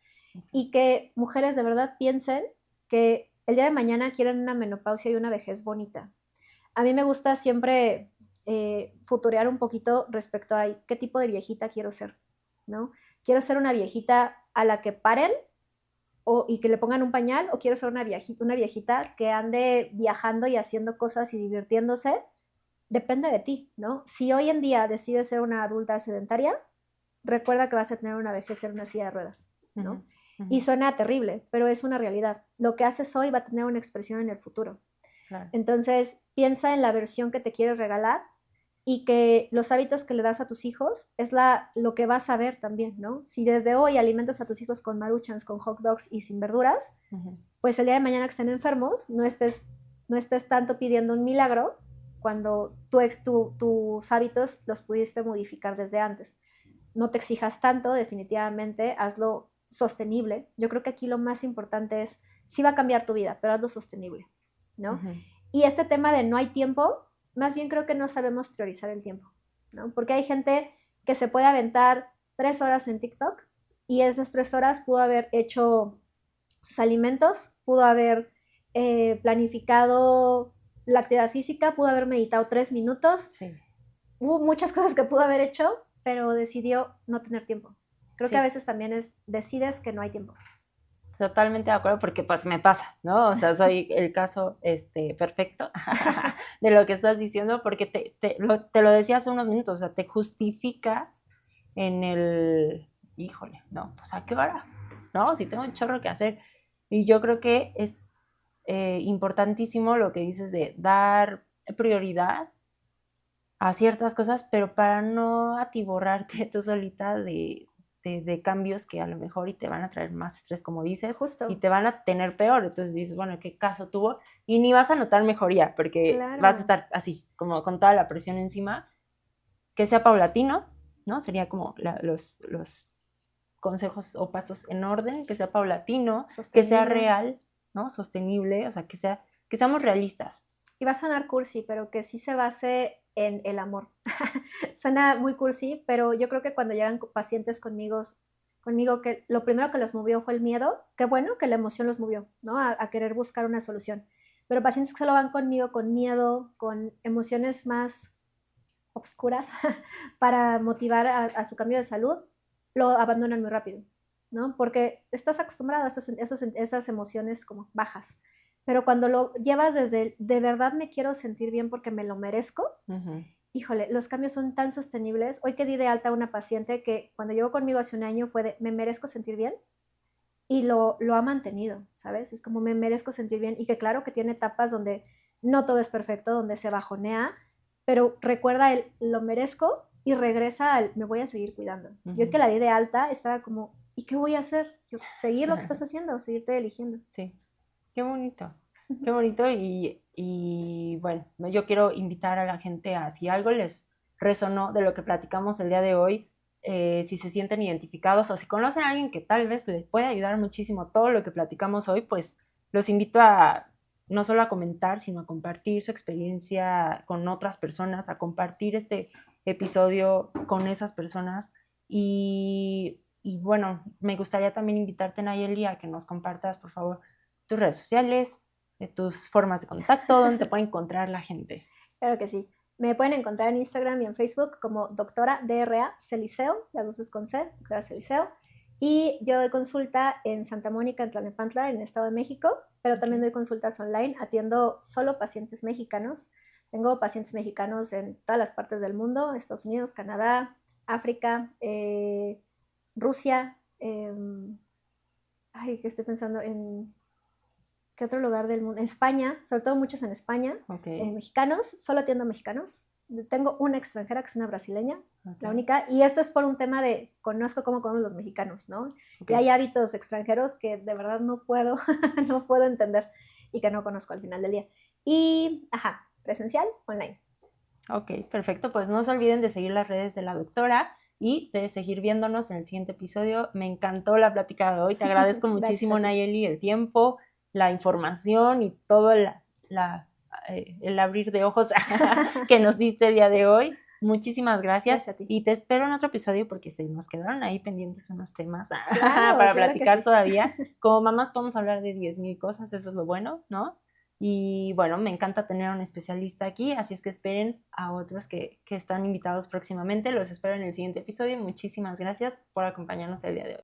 y que mujeres de verdad piensen que el día de mañana quieren una menopausia y una vejez bonita. A mí me gusta siempre futurear un poquito respecto a qué tipo de viejita quiero ser, ¿no? ¿Quiero ser una viejita a la que paren y que le pongan un pañal, o quiero ser una viejita que ande viajando y haciendo cosas y divirtiéndose? Depende de ti, ¿no? Si hoy en día decides ser una adulta sedentaria, recuerda que vas a tener una vejez en una silla de ruedas, ¿no? Y suena terrible, pero es una realidad. Lo que haces hoy va a tener una expresión en el futuro. Claro. Entonces, piensa en la versión que te quieres regalar, y que los hábitos que le das a tus hijos es lo que vas a ver también, ¿no? Si desde hoy alimentas a tus hijos con Maruchans, con hot dogs y sin verduras, pues el día de mañana que estén enfermos, no estés tanto pidiendo un milagro, cuando tus hábitos los pudiste modificar desde antes. No te exijas tanto, definitivamente, hazlo sostenible. Yo creo que aquí lo más importante es, sí va a cambiar tu vida, pero hazlo sostenible, ¿no? Ujú. Y este tema de no hay tiempo, más bien creo que no sabemos priorizar el tiempo, ¿no? Porque hay gente que se puede aventar 3 horas en TikTok y esas 3 horas pudo haber hecho sus alimentos, pudo haber planificado la actividad física, pudo haber meditado 3 minutos, Sí, hubo muchas cosas que pudo haber hecho, pero decidió no tener tiempo. Creo que a sí, veces también decides que no hay tiempo. totalmente de acuerdo porque pues me pasa, ¿no? O sea, soy el caso perfecto de lo que estás diciendo porque te lo decía hace unos minutos, o sea, te justificas en híjole, no, pues ¿a qué hora? ¿No? Si tengo un chorro que hacer. Y yo creo que es importantísimo lo que dices de dar prioridad a ciertas cosas, pero para no atiborrarte tú solita de cambios que a lo mejor y te van a traer más estrés, como dices, Justo. y te van a tener peor. Entonces dices, bueno, ¿qué caso tuvo? Y ni vas a notar mejoría, porque vas a Claro. estar así, como con toda la presión encima, que sea paulatino, ¿no? Sería como los consejos o pasos en orden, que sea paulatino, que sea Sostenible. real, ¿no? Sostenible, o sea, que seamos realistas. Y va a sonar cursi, pero que sí se base en el amor. Suena muy cursi, pero yo creo que cuando llegan pacientes conmigo que lo primero que los movió fue el miedo, qué bueno que la emoción los movió, ¿no? A querer buscar una solución. Pero pacientes que solo van conmigo con miedo, con emociones más obscuras para motivar su cambio de salud, lo abandonan muy rápido, ¿no? Porque estás acostumbrado a esas emociones como bajas. Pero cuando lo llevas desde, de verdad me quiero sentir bien porque me lo merezco, Uh-huh. híjole, los cambios son tan sostenibles. Hoy que di de alta a una paciente que cuando llegó conmigo hace un año fue de, me merezco sentir bien, y lo ha mantenido, ¿sabes? Es como me merezco sentir bien y que claro que tiene etapas donde no todo es perfecto, donde se bajonea, pero recuerda el lo merezco y regresa al me voy a seguir cuidando. Uh-huh. Yo que la di de alta estaba como, ¿y qué voy a hacer? Yo, seguir lo que estás haciendo, seguirte eligiendo. Sí, qué bonito, qué bonito y bueno, yo quiero invitar a la gente a si algo les resonó de lo que platicamos el día de hoy, si se sienten identificados o si conocen a alguien que tal vez les puede ayudar muchísimo todo lo que platicamos hoy, pues los invito a no solo a comentar, sino a compartir su experiencia con otras personas, a compartir este episodio con esas personas y bueno, me gustaría también invitarte, Nayeli, a que nos compartas, por favor, tus redes sociales, tus formas de contacto, donde te puede encontrar la gente. Claro que sí. Me pueden encontrar en Instagram y en Facebook como doctora DRA Celiceo, las dos es con C, doctora Celiceo. Y yo doy consulta en Santa Mónica, en Tlalnepantla, en el Estado de México, pero también doy consultas online, atiendo solo pacientes mexicanos. Tengo pacientes mexicanos en todas las partes del mundo, Estados Unidos, Canadá, África, Rusia, ay, que estoy pensando en ¿qué otro lugar del mundo? En España, sobre todo muchos en España, Okay. mexicanos, solo atiendo mexicanos. Tengo una extranjera que es una brasileña, Okay. la única, y esto es por un tema de conozco cómo comen los mexicanos, ¿no? Okay. Y hay hábitos extranjeros que de verdad no puedo, no puedo entender y que no conozco al final del día. Y, ajá, presencial, online. Ok, perfecto. Pues no se olviden de seguir las redes de la doctora y de seguir viéndonos en el siguiente episodio. Me encantó la plática de hoy. Te agradezco muchísimo, Nayeli, el tiempo, la información y todo el abrir de ojos que nos diste el día de hoy. Muchísimas gracias. Gracias a ti. Y te espero en otro episodio porque se nos quedaron ahí pendientes unos temas Claro, para claro platicar que sí. todavía. Como mamás podemos hablar de 10,000 cosas, eso es lo bueno, ¿no? Y bueno, me encanta tener a un especialista aquí, así es que esperen a otros que están invitados próximamente. Los espero en el siguiente episodio. Muchísimas gracias por acompañarnos el día de hoy.